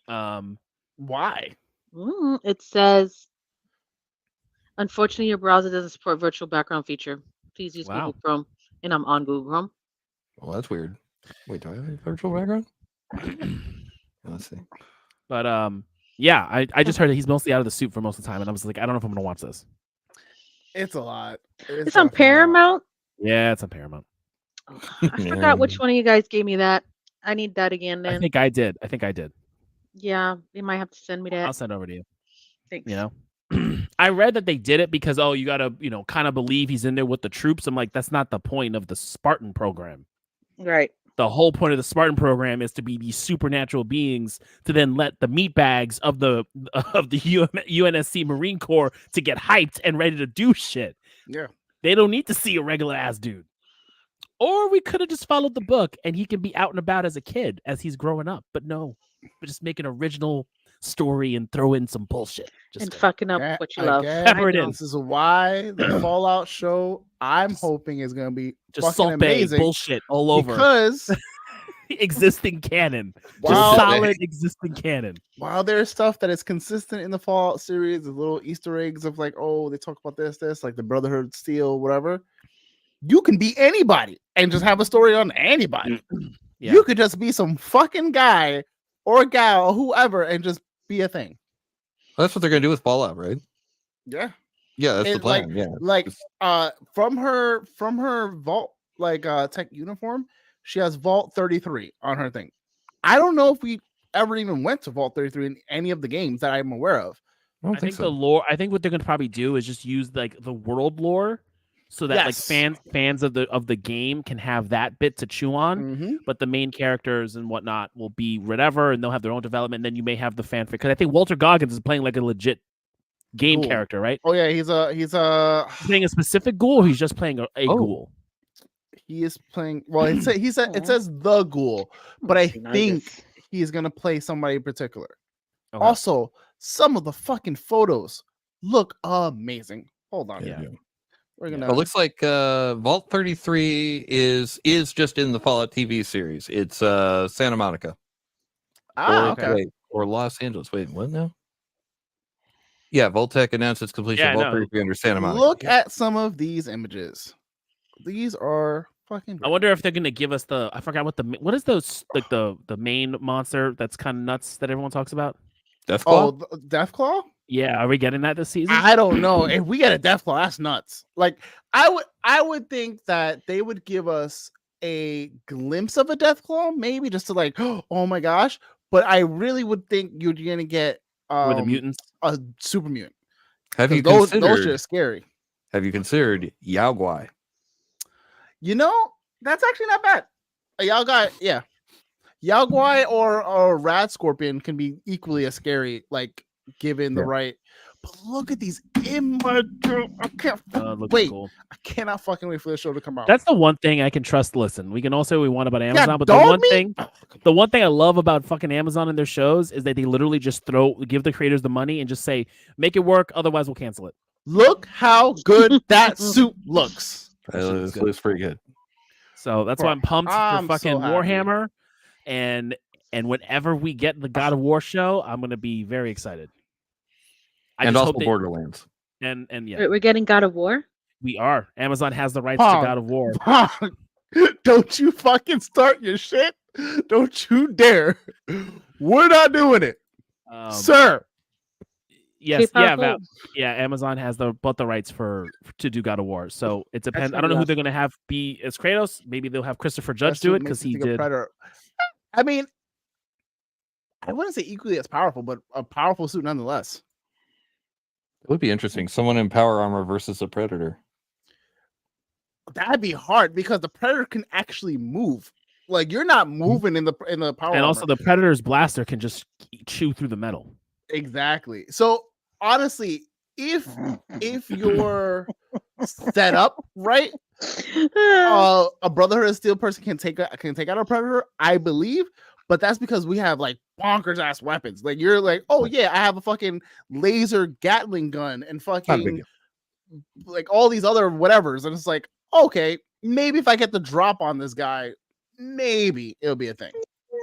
Why? It says, unfortunately, your browser doesn't support virtual background feature. Please use Google Chrome, and I'm on Google Chrome. Well, that's weird. Wait, do I have a virtual background? Let's see. But yeah, I just heard that he's mostly out of the suit for most of the time, and I was like, I don't know if I'm gonna watch this. It's a lot. It's on Paramount. Yeah, it's on Paramount. I forgot which one of you guys gave me that. I need that again. Then I think I did. Yeah, you might have to send me that. I'll send it over to you. Thanks. You know, I read that they did it because you gotta kind of believe he's in there with the troops. I'm like, that's not the point of the Spartan program. Right. The whole point of the Spartan program is to be these supernatural beings to then let the meatbags of the UNSC Marine Corps to get hyped and ready to do shit. Yeah. They don't need to see a regular ass dude. Or we could have just followed the book and he can be out and about as a kid as he's growing up. But no, we just make an original story and throw in some bullshit. And fucking up what you love. Pepper it in. This is why the Fallout show I'm hoping is going to be just fucking amazing bullshit all over. Because existing canon. Just solid existing canon. While there's stuff that is consistent in the Fallout series, the little Easter eggs of like, oh, they talk about this, like the Brotherhood Steel, whatever. You can be anybody and just have a story on anybody. Yeah. You could just be some fucking guy or gal or whoever and just be a thing. Well, that's what they're going to do with Fallout, right? Yeah. Yeah, that's the plan. From her vault tech uniform, she has Vault 33 on her thing. I don't know if we ever even went to Vault 33 in any of the games that I'm aware of. I think the lore. I think what they're gonna probably do is just use like the world lore, so that like fans of the game can have that bit to chew on. But the main characters and whatnot will be whatever, and they'll have their own development. And then you may have the fanfic, because I think Walter Goggins is playing like a legit game character, right? Oh yeah, he's playing a specific ghoul. Or he's just playing a ghoul. He is playing. Well, it says the ghoul, but I think he's gonna play somebody in particular. Okay. Also, some of the fucking photos look amazing. Hold on, we're gonna. It looks like Vault 33 is just in the Fallout TV series. It's Santa Monica. Or Los Angeles. Wait, what now? Yeah, Vault-Tec announced its completion of Vault 33 under Santa Monica. Look at some of these images. These are fucking great. I wonder if they're gonna give us I forgot what is those, like the main monster that's kind of nuts that everyone talks about? Deathclaw? Oh, Deathclaw? Yeah, are we getting that this season? I don't know. If we get a Deathclaw, that's nuts. Like I would think that they would give us a glimpse of a Deathclaw, maybe just to like, oh my gosh. But I really would think you're gonna get the mutants, a super mutant. Have you those considered? Those are scary. Have you considered Yao Guai? You know, that's actually not bad. A Yao Guai, yeah. Yao Guai or Rad Scorpion can be equally as scary, like given the right. But look at these images. I can't wait. Cool. I cannot fucking wait for the show to come out. That's the one thing I can trust. Listen, we can all say what we want about Amazon, but the one thing I love about fucking Amazon and their shows is that they literally just give the creators the money and just say, make it work, otherwise we'll cancel it. Look how good that suit looks. It looks pretty good. So that's why I'm pumped for fucking Warhammer. And whenever we get the God of War show, I'm gonna be very excited. And also Borderlands. And yeah. Wait, we're getting God of War? We are. Amazon has the rights to God of War. Don't you fucking start your shit. Don't you dare. We're not doing it. Sir. Yes, Amazon has the rights to do God of War. So it depends. I don't know who they're gonna have be as Kratos. Maybe they'll have Christopher Judge do it because he did. I mean, I wouldn't say equally as powerful, but a powerful suit nonetheless. It would be interesting. Someone in power armor versus a Predator. That'd be hard because the Predator can actually move. Like you're not moving in the power armor. And also the Predator's blaster can just chew through the metal. Exactly. So honestly, if you're set up right, a Brotherhood of Steel person can take out a Predator, I believe. But that's because we have like bonkers ass weapons. Like you're like, oh yeah, I have a fucking laser Gatling gun and fucking like all these other whatevers. And it's like, okay, maybe if I get the drop on this guy, maybe it'll be a thing.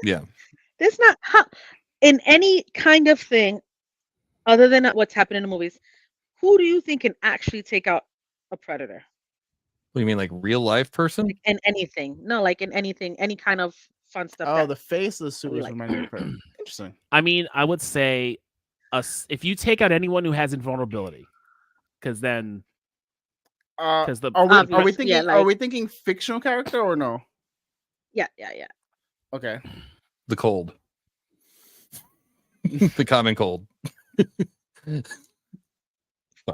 Yeah. There's not in any kind of thing other than what's happening in the movies. Who do you think can actually take out a Predator? What do you mean, like real life person? Like in anything? No, like in anything, any kind of fun stuff. Oh, the face of the suit is reminding me of Predator. Interesting. I mean, I would say if you take out anyone who has invulnerability, because then are we thinking fictional character or no? Yeah. Okay. The cold. The common cold.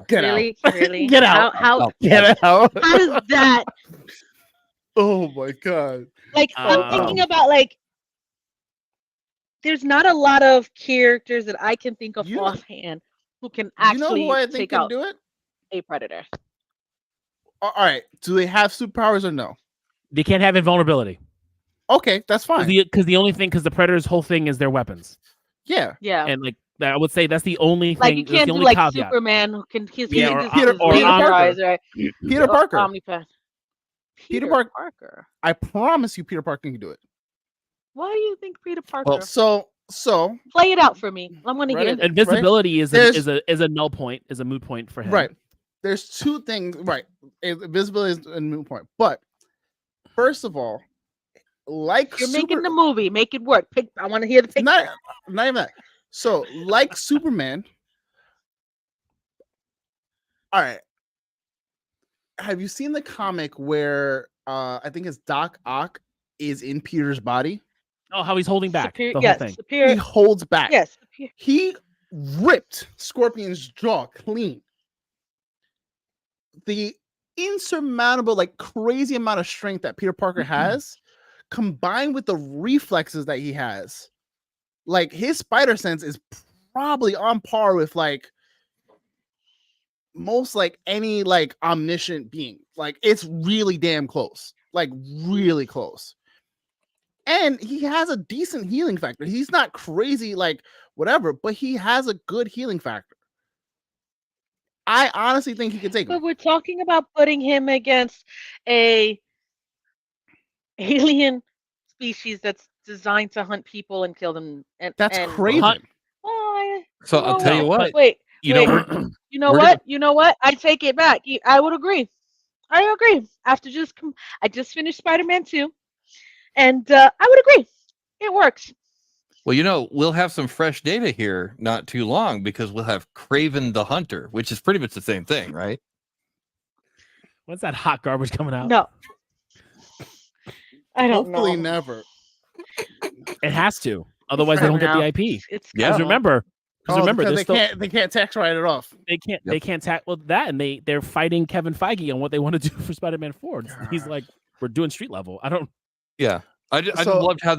Get really? out. Really? Get out. Get out. How does that? Oh my god. Like I'm thinking about like there's not a lot of characters that I can think of offhand who can actually who I think take can out do it? A Predator. All right. Do they have superpowers or no? They can't have invulnerability. Okay, that's fine. Because the Predator's whole thing is their weapons. Yeah. And like I would say that's the only thing. Like you can't do like caveat. Superman who can Peter Parker. Peter Parker. Omnipath. Peter Parker. I promise you, Peter Parker can do it. Why do you think Peter Parker? Well, so play it out for me. I'm gonna hear it. Invisibility is a null point, is a moot point for him. Right. There's two things. Right. Invisibility is a moot point. But first of all, like you're making the movie, make it work. I want to hear the picture. Not even that. So, like Superman, All right. Have you seen the comic where I think it's Doc Ock is in Peter's body? Oh, how he's holding back the whole thing. He holds back. Yes. He ripped Scorpion's jaw clean. The insurmountable, like crazy amount of strength that Peter Parker has, combined with the reflexes that he has, like his spider sense is probably on par with like most like any like omniscient being. Like it's really damn close, like really close. And he has a decent healing factor. He's not crazy like whatever, but he has a good healing factor. I honestly think he could take him. But we're talking about putting him against a alien species that's designed to hunt people and kill them. And that's crazy. So I'll tell you what. Wait. You know what? You know what? I take it back. I would agree. I agree. After I just finished Spider-Man 2, and I would agree. It works. Well, we'll have some fresh data here not too long because we'll have Kraven the Hunter, which is pretty much the same thing, right? When's that hot garbage coming out? No. I don't Hopefully know. never. It has to. Otherwise, they don't get the IP. Because remember, they can't tax write it off. They can't tackle that, and they're fighting Kevin Feige on what they want to do for Spider-Man 4. He's like, we're doing street level. I don't. Yeah. I just loved how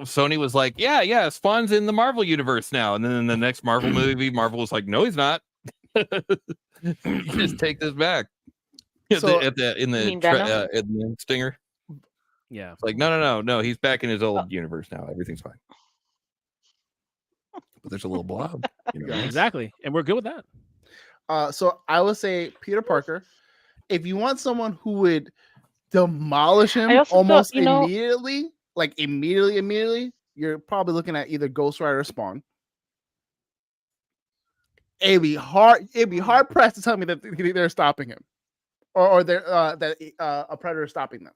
Sony was like, yeah, Spawn's in the Marvel universe now, and then in the next Marvel movie, Marvel was like, no, he's not. You just take this back. So, in the Stinger. Yeah, it's like no, he's back in his old universe now. Everything's fine. But there's a little blob. Exactly, and we're good with that. So I would say Peter Parker. If you want someone who would demolish him almost immediately, like immediately, you're probably looking at either Ghost Rider or Spawn. It'd be hard pressed to tell me that they're stopping him, or they're that a Predator is stopping them.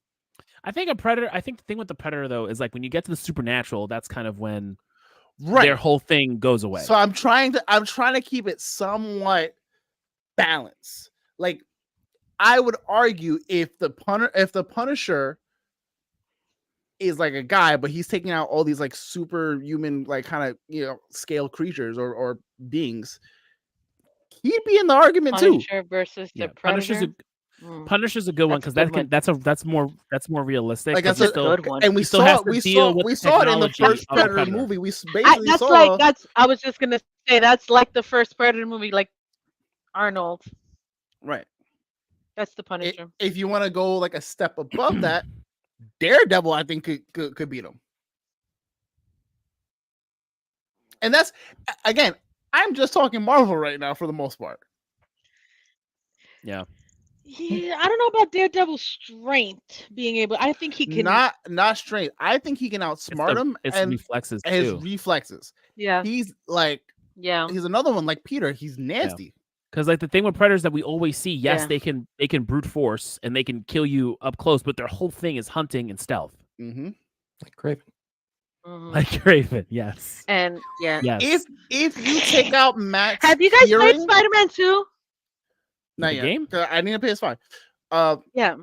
I think the thing with the Predator though is like when you get to the supernatural, that's kind of when their whole thing goes away. So I'm trying to keep it somewhat balanced. Like I would argue if the Punisher is like a guy, but he's taking out all these like superhuman, like kind of scale creatures or beings, he'd be in the argument Punisher too. Versus the Predator. Punisher's a good one because that's more realistic. Like that's a good one. And we saw it in the first Predator movie. We basically I was just gonna say that's like the first Predator movie, like Arnold. Right. That's the Punisher. If you want to go like a step above that, Daredevil, I think could beat him. And that's again, I'm just talking Marvel right now for the most part. Yeah. Yeah, I don't know about Daredevil's strength being able. I think he can not strength. I think he can outsmart him. It's and reflexes too. His reflexes. Yeah. He's like he's another one like Peter. He's nasty. Because like the thing with Predators that we always see, they can brute force and they can kill you up close, but their whole thing is hunting and stealth. Mm-hmm. Like Kraven. Mm-hmm. Like Kraven, yes. And if you take out Max, have you guys played Spider-Man 2? Not yet. Game? I need a PS5. Yeah.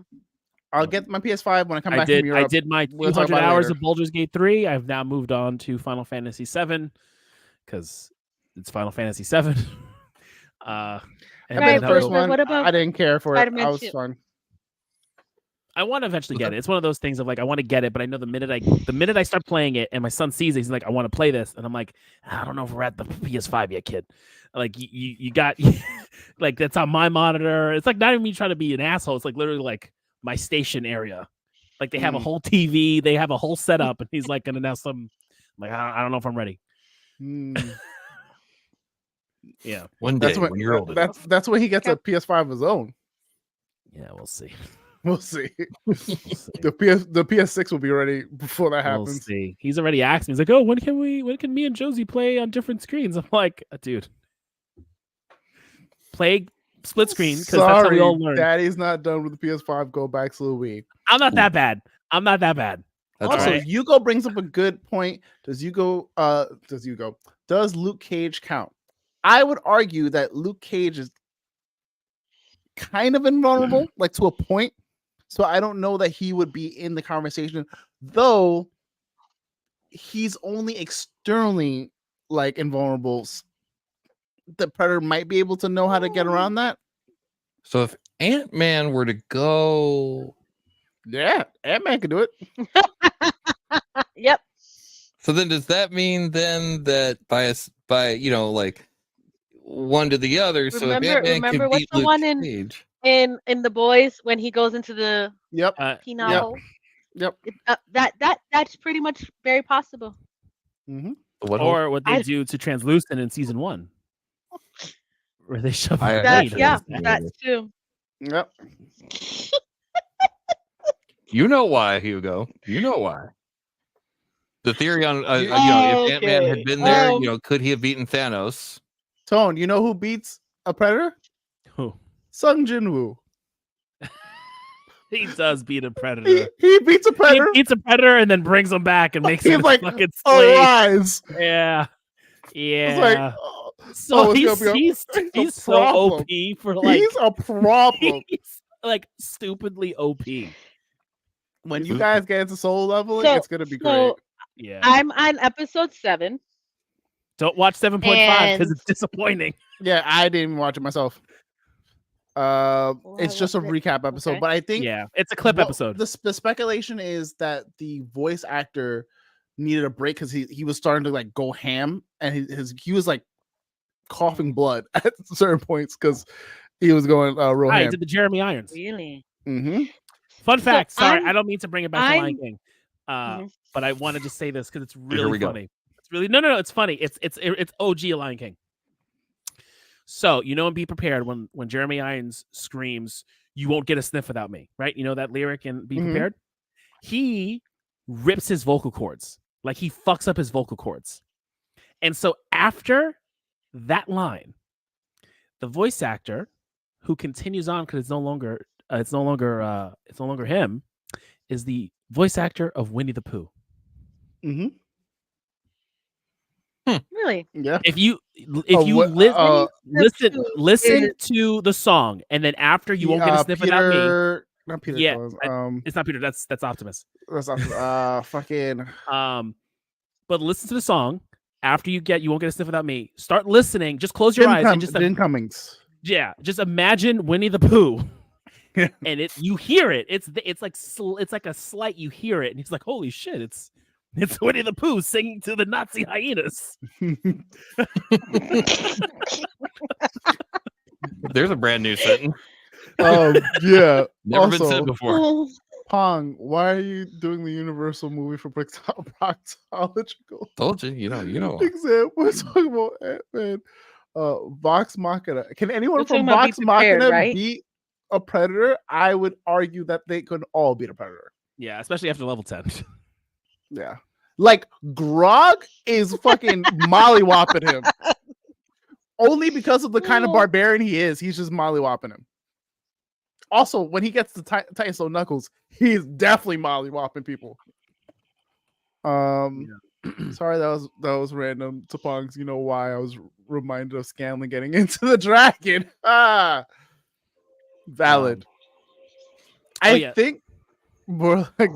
I'll get my PS5 when I come back from Europe. I did my 200 hours of Baldur's Gate 3. I've now moved on to Final Fantasy 7 because it's Final Fantasy 7. And the first one, I didn't care for it. I was fun. I want to eventually get it. It's one of those things of like I want to get it, but I know the minute I start playing it and my son sees it, he's like, I want to play this, and I'm like, I don't know if we're at the PS5 yet, kid. Like you got like that's on my monitor. It's like not even me trying to be an asshole. It's like literally like my station area. Like they have a whole TV, they have a whole setup, and he's like gonna now some. I'm like I don't know if I'm ready. Yeah, one day when you're old enough. That's when he gets a PS5 of his own. Yeah, we'll see. We'll see. The PS6 will be ready before that happens. We'll see. He's already asked me. He's like, "Oh, when can me and Josie play on different screens?" I'm like, "Dude, play split screen because that's how we all learn." Daddy's not done with the PS5. Go back to the Wii. I'm not that bad. That's also, right. Hugo brings up a good point. Does Luke Cage count? I would argue that Luke Cage is kind of invulnerable, like to a point. So I don't know that he would be in the conversation, though he's only externally like invulnerable. The Predator might be able to know how to get around that. So if Ant-Man were to go, yeah, Ant-Man could do it. Yep. So then does that mean then that by like one to the other? So if Ant-Man can what's beat the Luke one Cage, in The Boys when he goes into the penile hole? Yep. That's pretty much very possible. Mm-hmm. Or what they do to Translucent in season 1, where they shove that's true. Yep. You know why, Hugo? You know why? The theory on if Ant-Man had been there, could he have beaten Thanos? Tone, you know who beats a Predator? Who? Sung Jin-woo. He does beat a Predator. He beats a Predator. He beats a Predator and then brings him back and makes him like fucking slave. Arise. Yeah. It's like, so he's so OP for like. He's a problem. He's like stupidly OP. When you guys get into soul leveling, it's gonna be great. Yeah. I'm on episode 7. Don't watch 7.5 because it's disappointing. Yeah, I didn't even watch it myself. It's just a recap episode, but I think it's a clip episode. The speculation is that the voice actor needed a break because he was starting to like go ham, and he was like coughing blood at certain points because he was going real ham. He did the Jeremy Irons. Really? Mm-hmm. Fun fact. Sorry, I don't mean to bring it back to Lion King, but I want to just say this because it's really funny. It's really no. It's funny. It's OG Lion King. So, and be prepared when Jeremy Irons screams, "You won't get a sniff without me," right? You know that lyric and be prepared? He rips his vocal cords. Like, he fucks up his vocal cords. And so after that line, the voice actor who continues on because it's no longer him, is the voice actor of Winnie the Pooh. Mm-hmm. Really? Yeah. If you listen to the song, and then after you won't get a sniff without me. Not Peter. Yeah, it's not Peter. That's Optimus. That's Optimus. Fucking. But listen to the song after you won't get a sniff without me. Start listening. Just close your eyes and just Cummings. Yeah, just imagine Winnie the Pooh. And you hear it. It's like a slight. You hear it, and he's like, "Holy shit! It's Winnie the Pooh singing to the Nazi hyenas." There's a brand new sentence. Yeah. Never been said before. Pong, why are you doing the Universal movie for proctological? Told you, you know. Example, we're talking about Ant-Man. Vox Machina. Can anyone from Vox Machina beat a Predator? I would argue that they could all beat a Predator. Yeah, especially after level 10. Yeah. Like, Grog is fucking mollywopping him. Only because of the kind of barbarian he is. He's just mollywopping him. Also, when he gets to Titan Stone Knuckles, he's definitely mollywopping people. Sorry, that was random. Topongs, you know why I was reminded of Scanlan getting into the dragon. Valid. I think more like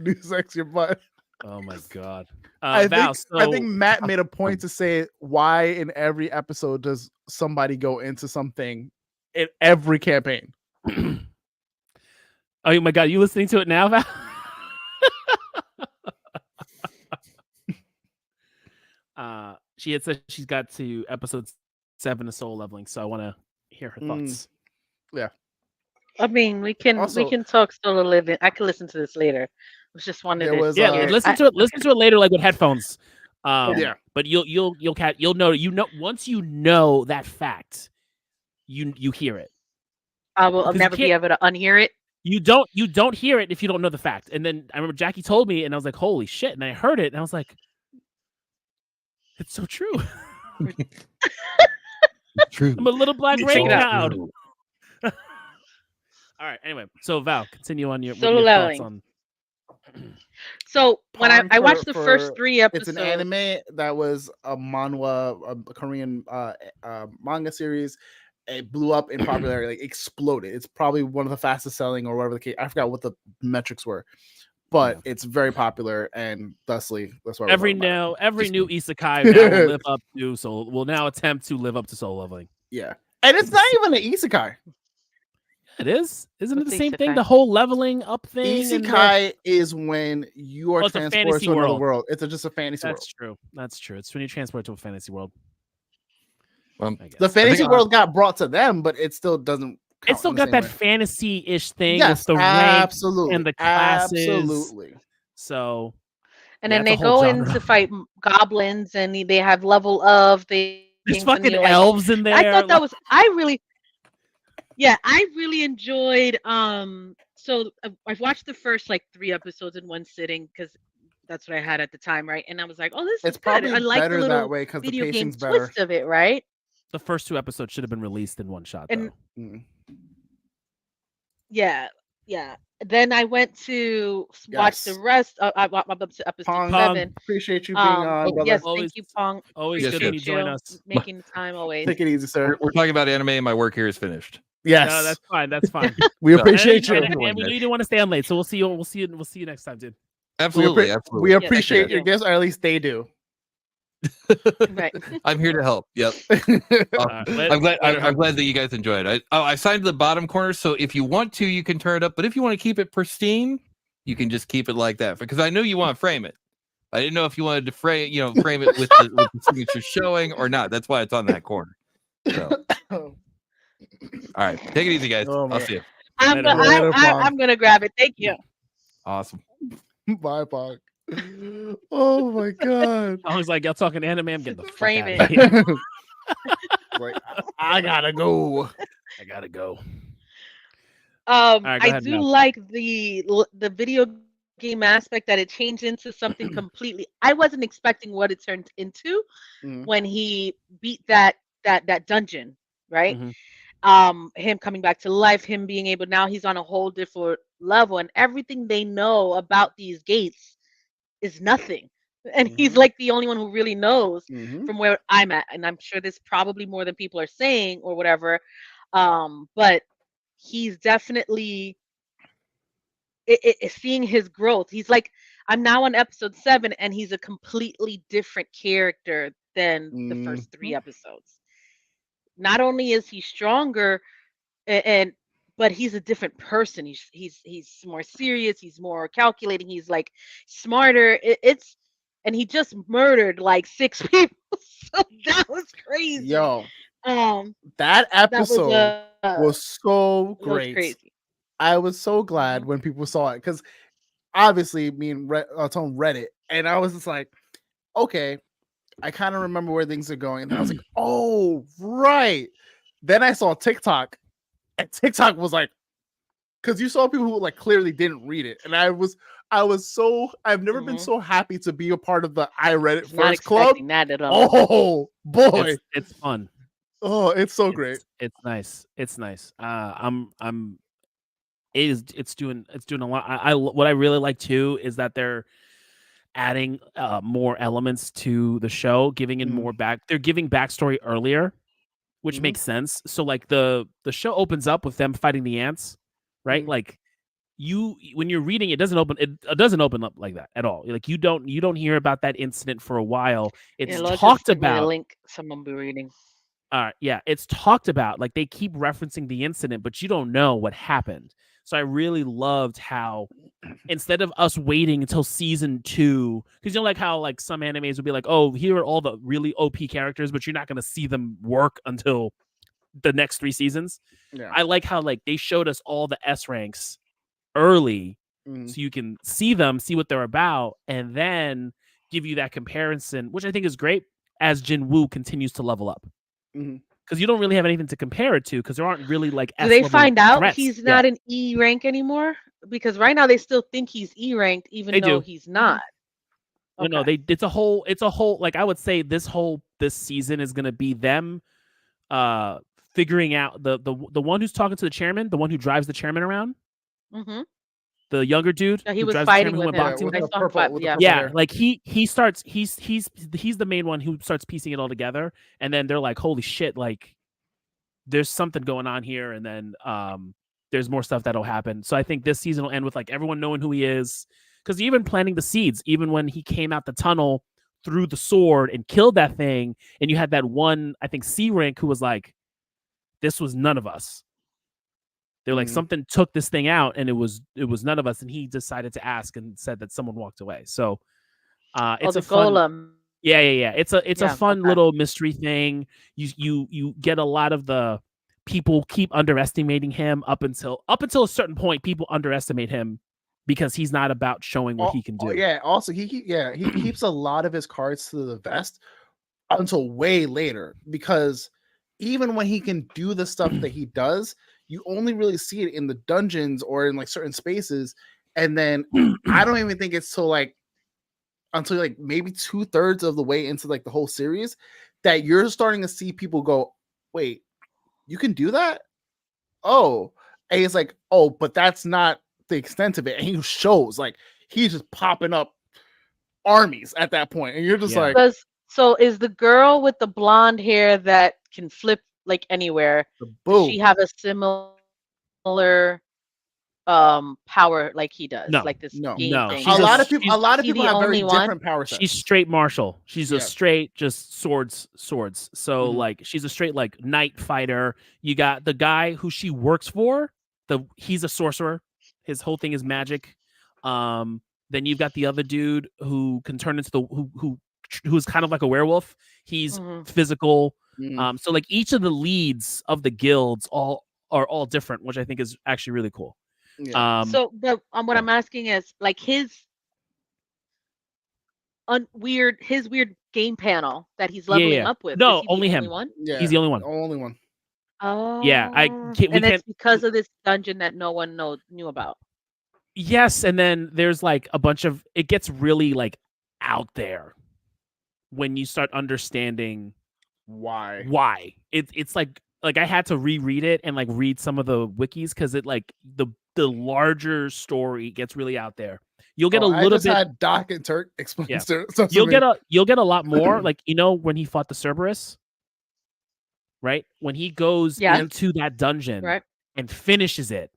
do sex your butt. Oh my god. I think Matt made a point to say why in every episode does somebody go into something in every campaign. Oh my god, you listening to it now, Val? She had said she's got to episode 7 of soul leveling, so I want to hear her thoughts. Yeah. I mean, we can talk solo living. I can listen to this later. I was just wondering. Listen to it later, like with headphones. But you'll know once you know that fact, you hear it. I'll never be able to unhear it. You don't hear it if you don't know the fact. And then I remember Jackie told me, and I was like, "Holy shit!" And I heard it, and I was like, "It's so true." True. I'm a little black rain cloud. All right. Anyway, so Val, continue on your thoughts on. So when I watched the first 3 episodes, it's an anime that was a manhwa, a Korean manga series, it blew up in popularity, like exploded. It's probably one of the fastest selling or whatever the case. I forgot what the metrics were, but it's very popular, and thusly that's why every new isekai now will live up to will now attempt to live up to soul leveling. Yeah, and it's not even an isekai. It is, isn't it the same thing? The whole leveling up thing. Isekai is when you are transported to another world. It's just a fantasy world. That's true. That's true. It's when you transport to a fantasy world. Well, the fantasy world got brought to them, but it still doesn't. It still got that fantasy-ish thing with the rank and the classes. Absolutely. So, and then they go in to fight goblins, and they have level of there's fucking elves in there. I thought that was I really enjoyed. So I've watched the first like 3 episodes in one sitting because that's what I had at the time, right? And I was like, "Oh, this is probably good." I like better the little that way because the video game pacing's better. twist of it, right? The first 2 episodes should have been released in one shot. And yeah. Then I went to watch the rest. I'm up to episode 7. Appreciate you being on, brother. Yes, thank you, Pong. Always good when you join us. Making the time always. Take it easy, sir. We're talking about anime, and my work here is finished. Yes, no, that's fine. That's fine. We appreciate you. And we know you didn't want to stay on late, so we'll see you. We'll see you next time, dude. Absolutely, we appreciate your gifts, or at least they do. Right. I'm here to help. Yep. I'm glad that you guys enjoyed it. I signed the bottom corner, so if you want to, you can turn it up. But if you want to keep it pristine, you can just keep it like that. Because I know you want to frame it. I didn't know if you wanted to frame it with the signature showing or not. That's why it's on that corner. So, all right, take it easy, guys. I'll see you. I'm gonna grab it. Thank you. Awesome. Bye, Pog. Oh my god! I was like, y'all talking anime? I'm getting the frame fuck out of here. Like, I gotta go. Right, I do like the video game aspect that it changed into something completely. I wasn't expecting what it turned into when he beat that dungeon, right? Him coming back to life, him being able, now he's on a whole different level, and everything they know about these gates is nothing. And he's like the only one who really knows from where I'm at. And I'm sure there's probably more than people are saying or whatever. But he's definitely seeing his growth. He's like, I'm now on episode 7, and he's a completely different character than the first 3 episodes. Not only is he stronger, but he's a different person. He's more serious. He's more calculating. He's like smarter. And he just murdered like 6 people. So that was crazy. Yo, that episode was so great. Was crazy. I was so glad when people saw it because obviously me and Tone read it, and I was just like, okay, I kind of remember where things are going. And I was like, oh, right. Then I saw TikTok, and TikTok was like, because you saw people who like clearly didn't read it. And I've never been so happy to be a part of the I read it first club. That at all. Oh boy. It's fun. Oh, it's so great. It's nice. It's nice. It's doing a lot. What I really like too is that they're adding more elements to the show, giving in more they're giving backstory earlier, which makes sense. So like the show opens up with them fighting the ants, right? Like when you're reading, it doesn't open up like that at all. Like you don't hear about that incident for a while. It's talked about. Link someone be reading. Yeah, it's talked about. Like they keep referencing the incident, but you don't know what happened. So I really loved how instead of us waiting until season 2, because like how like some animes would be like, oh, here are all the really OP characters, but you're not going to see them work until the next 3 seasons. Yeah. I like how like they showed us all the S ranks early, so you can see them, see what they're about, and then give you that comparison, which I think is great as Jinwoo continues to level up. Because you don't really have anything to compare it to, because there aren't really like. Do they find out he's not an E rank anymore? Because right now they still think he's E ranked, even though he's not. Okay. No, it's a whole. Like I would say, this season is going to be them, figuring out the one who's talking to the chairman, the one who drives the chairman around. The younger dude. Yeah, he was fighting with him. Boxing Yeah, like he's the main one who starts piecing it all together, and then they're like, "Holy shit!" Like there's something going on here, and then there's more stuff that'll happen. So I think this season will end with like everyone knowing who he is, because even planting the seeds, even when he came out the tunnel, threw the sword and killed that thing, and you had that one, I think, C rank who was like, this was none of us. They're like, something took this thing out, and it was none of us, and he decided to ask and said that someone walked away. So it's a fun golem. Yeah. It's a fun little mystery thing. You get a lot of the people keep underestimating him up until a certain point. People underestimate him because he's not about showing what he can do. Also, he keeps a lot of his cards to the vest until way later, because even when he can do the stuff that he does, you only really see it in the dungeons or in like certain spaces, and then I don't even think it's until like maybe 2/3 of the way into like the whole series that you're starting to see people go, wait, you can do that? Oh, and it's like, oh, but that's not the extent of it. And he shows like he's just popping up armies at that point, and you're just like, so is the girl with the blonde hair that can flip like anywhere, does she have a similar power like he does? No, like this no. thing? A lot of people have very different power sets. She's straight martial. She's a straight just swords. So like she's a straight like knight fighter. You got the guy who she works for. He's a sorcerer. His whole thing is magic. Then you've got the other dude who can turn into who's kind of like a werewolf. He's physical. So like each of the leads of the guilds are all different, which I think is actually really cool. Yeah. But what I'm asking is like his weird game panel that he's leveling up with. No, is he only the him. Only one? Yeah, he's the only one. Only one. Oh. Yeah, and it's because of this dungeon that no one knew about. Yes, and then there's like a bunch of it gets really like out there when you start understanding why. It's like I had to reread it and like read some of the wikis because it like the larger story gets really out there. You'll get a little bit. Had Doc and Turk explain. You'll get a lot more. Like when he fought the Cerberus, right? When he goes into that dungeon and finishes it,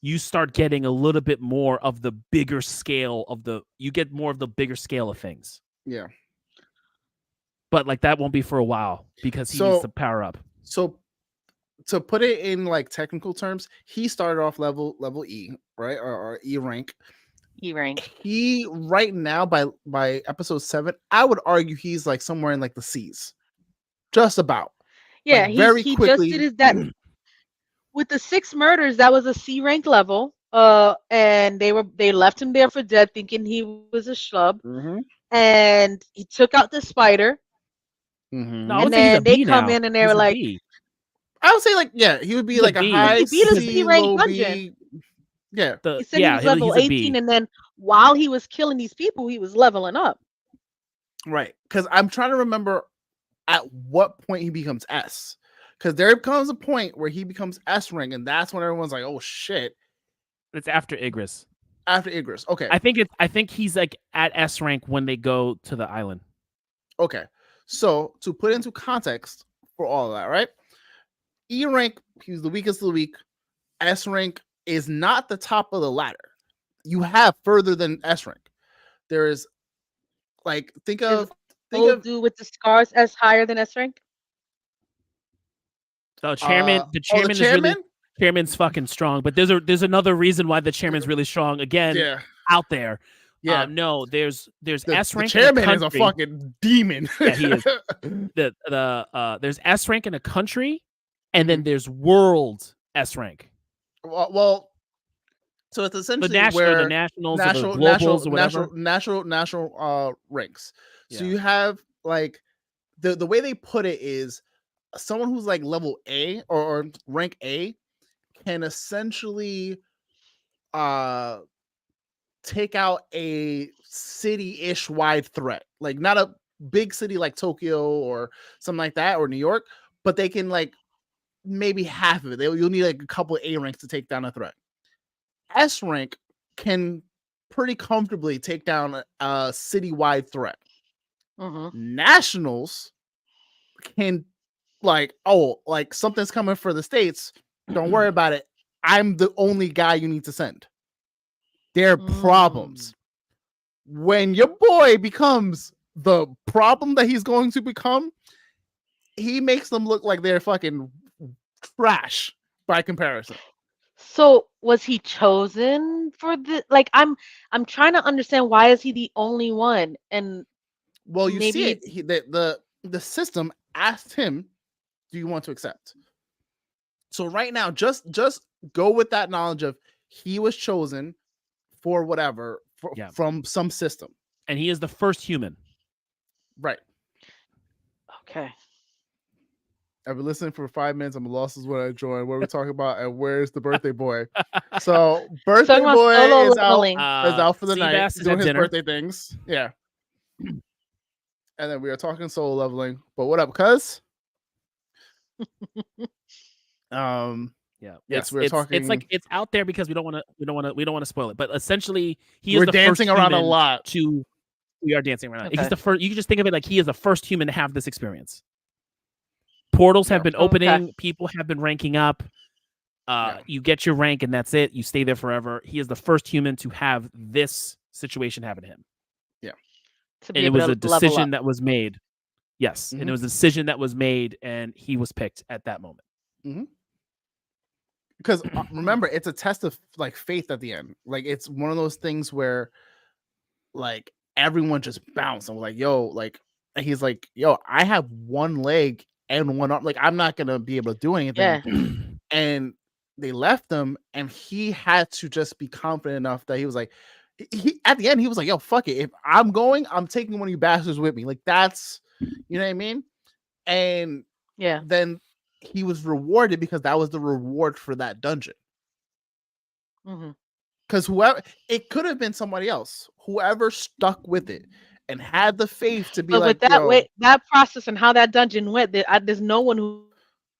you start getting a little bit more of the bigger scale you get more of the bigger scale of things. Yeah. But like that won't be for a while because he needs to power up. So to put it in like technical terms, he started off level E, right? Or E rank. E rank. He right now by episode 7, I would argue he's like somewhere in like the C's. Just about. Yeah, like very he quickly. Just did that with the 6 murders. That was a C rank level. And they left him there for dead, thinking he was a schlub. And he took out the spider. No, and then they come in and they were like, I would say like, he would be like a high he beat a C rank dungeon. Yeah. He said he was level 18, and then while he was killing these people, he was leveling up. Right. Because I'm trying to remember at what point he becomes S. Because there comes a point where he becomes S rank, and that's when everyone's like, oh shit. It's after Igris. After Igris. Okay. I think he's like at S rank when they go to the island. Okay. So to put into context for all of that, right? E rank, he's the weakest of the weak. S rank is not the top of the ladder. You have further than S rank. There is like think of dude with the scars as higher than S rank. The chairman is really, chairman's fucking strong, but there's another reason why the chairman's really strong again out there. Yeah, no, there's S rank. The chairman is a fucking demon. Yeah, he is. There's S rank in a country, and then there's world S rank. Well, so it's essentially the nationals, or the globals, or whatever. National ranks. So you have like the way they put it is someone who's like level A or rank A can essentially take out a city-ish wide threat, like not a big city like Tokyo or something like that, or New York, but they can like maybe half of it. You'll need like a couple of A ranks to take down a threat. S rank can pretty comfortably take down a city-wide threat. Nationals can like, oh, like something's coming for the States. Don't worry about it. I'm the only guy you need to send. There are problems. When your boy becomes the problem that he's going to become, he makes them look like they're fucking trash by comparison. So was he chosen for the like I'm trying to understand why is he the only one? And well, you see it. The system asked him, do you want to accept? So right now, just go with that knowledge of he was chosen for whatever from some system. And he is the first human. Right. Okay. I've been listening for 5 minutes. I'm lost as what I joined. What are we talking about? And where's the birthday boy? So birthday boy is out for the night doing his birthday things. Yeah. And then we are talking solo leveling. But what up, cuz? Yeah. We're talking. It's like it's out there because we don't want to spoil it. But essentially, we're dancing around a lot. We are dancing around. Okay. He's the first. You can just think of it like he is the first human to have this experience. Portals have been opening. People have been ranking up. You get your rank and that's it. You stay there forever. He is the first human to have this situation happen to him. Yeah. And it was a decision that was made. Yes. And it was a decision that was made and he was picked at that moment. Because remember, it's a test of like faith at the end. Like it's one of those things where like everyone just bounced and was like, yo, like, and he's like, yo, I have one leg and one arm, like I'm not gonna be able to do anything. And they left him, and he had to just be confident enough that he was like, he at the end he was like, yo, fuck it, if I'm going, I'm taking one of you bastards with me. Like that's, you know what I mean? And then he was rewarded because that was the reward for that dungeon. Because whoever, it could have been somebody else, whoever stuck with it and had the faith to be like, with that way, that process and how that dungeon went, there's no one who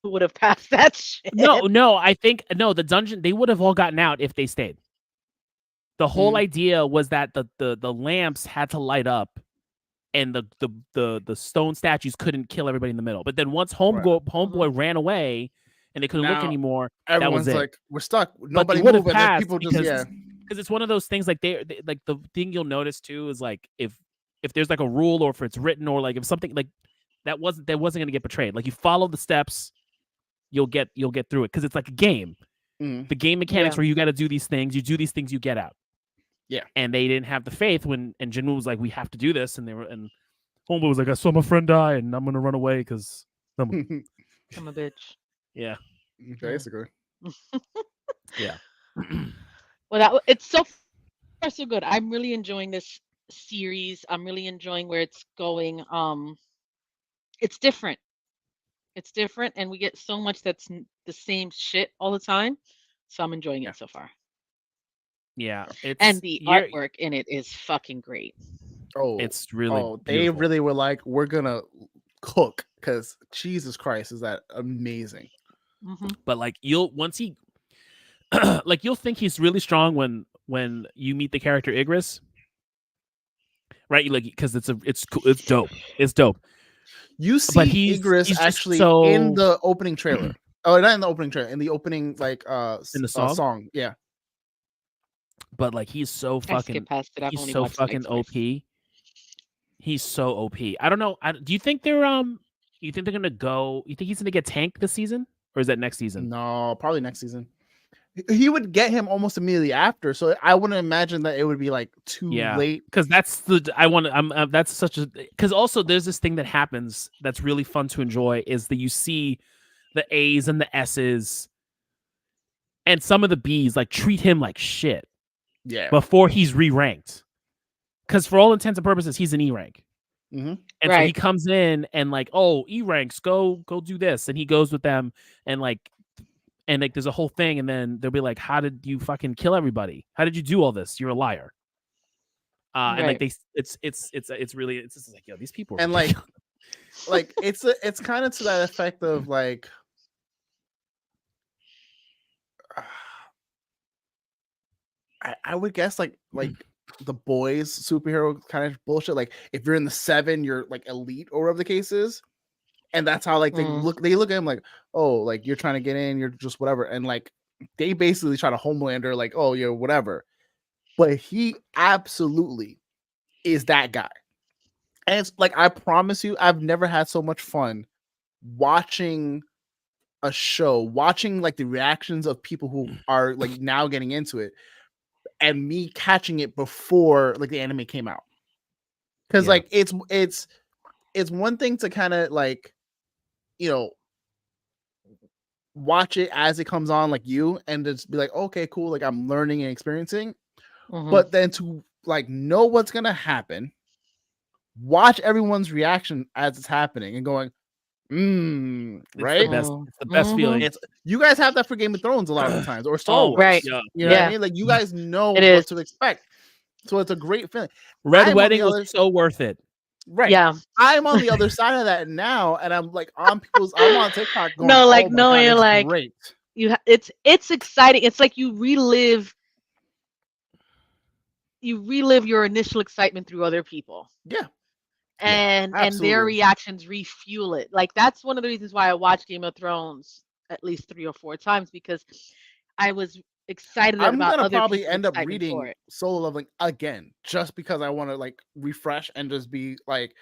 would have passed that shit. No, I think the dungeon, they would have all gotten out if they stayed. The whole idea was that the lamps had to light up, and the stone statues couldn't kill everybody in the middle. But then once homeboy ran away, and they couldn't look anymore, that was it. Like, we're stuck. Nobody would have passed. People just because it's one of those things like they like the thing you'll notice too is like if there's like a rule or if it's written or like if something like that wasn't going to get betrayed. Like you follow the steps, you'll get through it because it's like a game. The game mechanics where you got to do these things, you get out. Yeah, and they didn't have the faith when Jinwoo was like, we have to do this, and homeboy was like, I saw my friend die, and I'm gonna run away because I'm a bitch. Yeah, basically. Yeah. Well, it's so far so good. I'm really enjoying this series. I'm really enjoying where it's going. It's different. It's different, and we get so much that's the same shit all the time. So I'm enjoying it so far. Yeah, and the artwork in it is fucking great. Oh, it's really beautiful. They really were like, we're gonna cook because Jesus Christ, is that amazing. But like you'll think he's really strong when you meet the character Igris, right? Like because it's dope. It's dope. You see Igris actually in the opening trailer. Oh, not in the opening trailer, in the opening like in the song. Yeah. But like he's so fucking OP. He's so OP. I don't know. Do you think they're gonna go? You think he's gonna get tanked this season, or is that next season? No, probably next season. He would get him almost immediately after, so I wouldn't imagine that it would be like too late. Because that's such a. Because also there's this thing that happens that's really fun to enjoy is that you see the A's and the S's, and some of the B's like treat him like shit. Yeah. Before he's re-ranked, because for all intents and purposes, he's an E rank, and so he comes in and like, oh, E ranks, go do this, and he goes with them, and there's a whole thing, and then they'll be like, how did you fucking kill everybody? How did you do all this? You're a liar. And like it's just like, yo, these people are and like it's kind of to that effect of like. I would guess like the boys superhero kind of bullshit. Like if you're in the 7, you're like elite or whatever the case is. And that's how like they look at him like, oh, like you're trying to get in, you're just whatever. And like they basically try to Homelander, like, oh, you're whatever. But he absolutely is that guy. And it's like, I promise you, I've never had so much fun watching a show, watching like the reactions of people who are like now getting into it, and me catching it before like the anime came out. Because like it's one thing to kind of like, you know, watch it as it comes on, like you, and just be like, okay, cool, like I'm learning and experiencing. But then to like know what's gonna happen, watch everyone's reaction as it's happening, and going, right? It's the best feeling. You guys have that for Game of Thrones a lot of the times, or Star Wars, right? You know what I mean? Like you guys know what to expect, so it's a great feeling. Red Wedding was so worth it. Right. Yeah. I'm on the other side of that now, and I'm like I'm on TikTok going, no, like oh no, God, you're like great. It's exciting. It's like you relive your initial excitement through other people. Yeah. And their reactions refuel it. Like that's one of the reasons why I watched Game of Thrones at least 3 or 4 times, because I was excited about other I'm gonna probably people's end up excitement for reading it. Solo Leveling again, just because I want to like refresh and just be like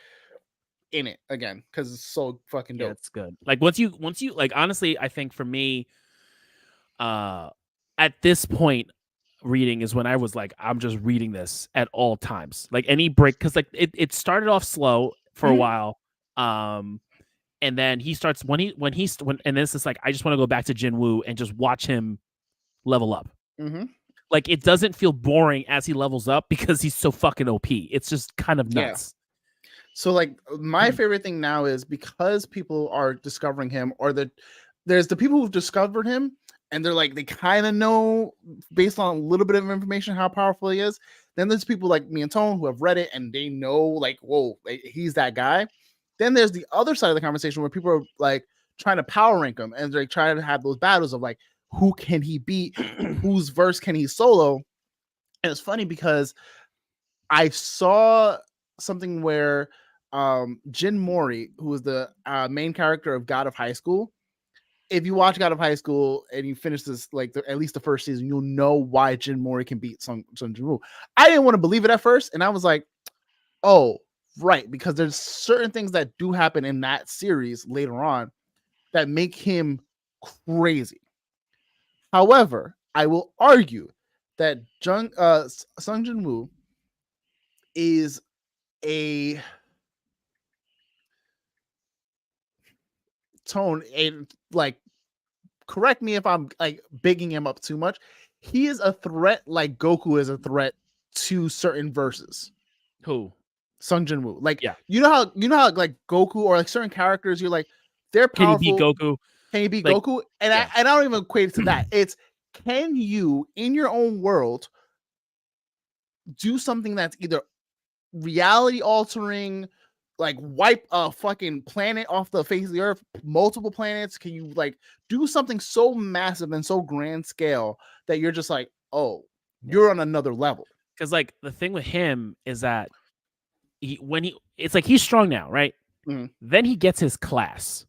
in it again, because it's so fucking dope. Yeah, it's good. Like once you like, honestly, I think for me, at this point, reading is when I was like, I'm just reading this at all times. Like any break, because like it started off slow for a while. And then he starts when this is like, I just want to go back to Jinwoo and just watch him level up. Like it doesn't feel boring as he levels up because he's so fucking OP. It's just kind of nuts. So like my favorite thing now is because people are discovering him, or there's the people who've discovered him and they're like, they kind of know based on a little bit of information how powerful he is. Then there's people like me and Tone who have read it and they know like, whoa, like, he's that guy. Then there's the other side of the conversation where people are like trying to power rank him, and they're trying to have those battles of like, who can he beat? Whose verse can he solo? And it's funny because I saw something where Jin Mori, who is the main character of God of High School, if you watch God of High School and you finish this, like at least the first season, you'll know why Jin Mori can beat Sung Jin-woo. I didn't want to believe it at first, and I was like, oh, right, because there's certain things that do happen in that series later on that make him crazy. However, I will argue that Sung Jin-woo is a Tone, and like, correct me if I'm like bigging him up too much. He is a threat like Goku is a threat to certain verses. Who? Sung Jin-woo. Like, yeah, you know how like Goku or like certain characters, you're like, they're powerful. Can he beat Goku? Can he beat Goku? And I don't even equate it to that. It's, can you in your own world do something that's either reality altering, like wipe a fucking planet off the face of the earth, multiple planets? Can you like do something so massive and so grand scale that you're just like, oh, you're on another level? Because like the thing with him is that it's like he's strong now, right? Then he gets his class,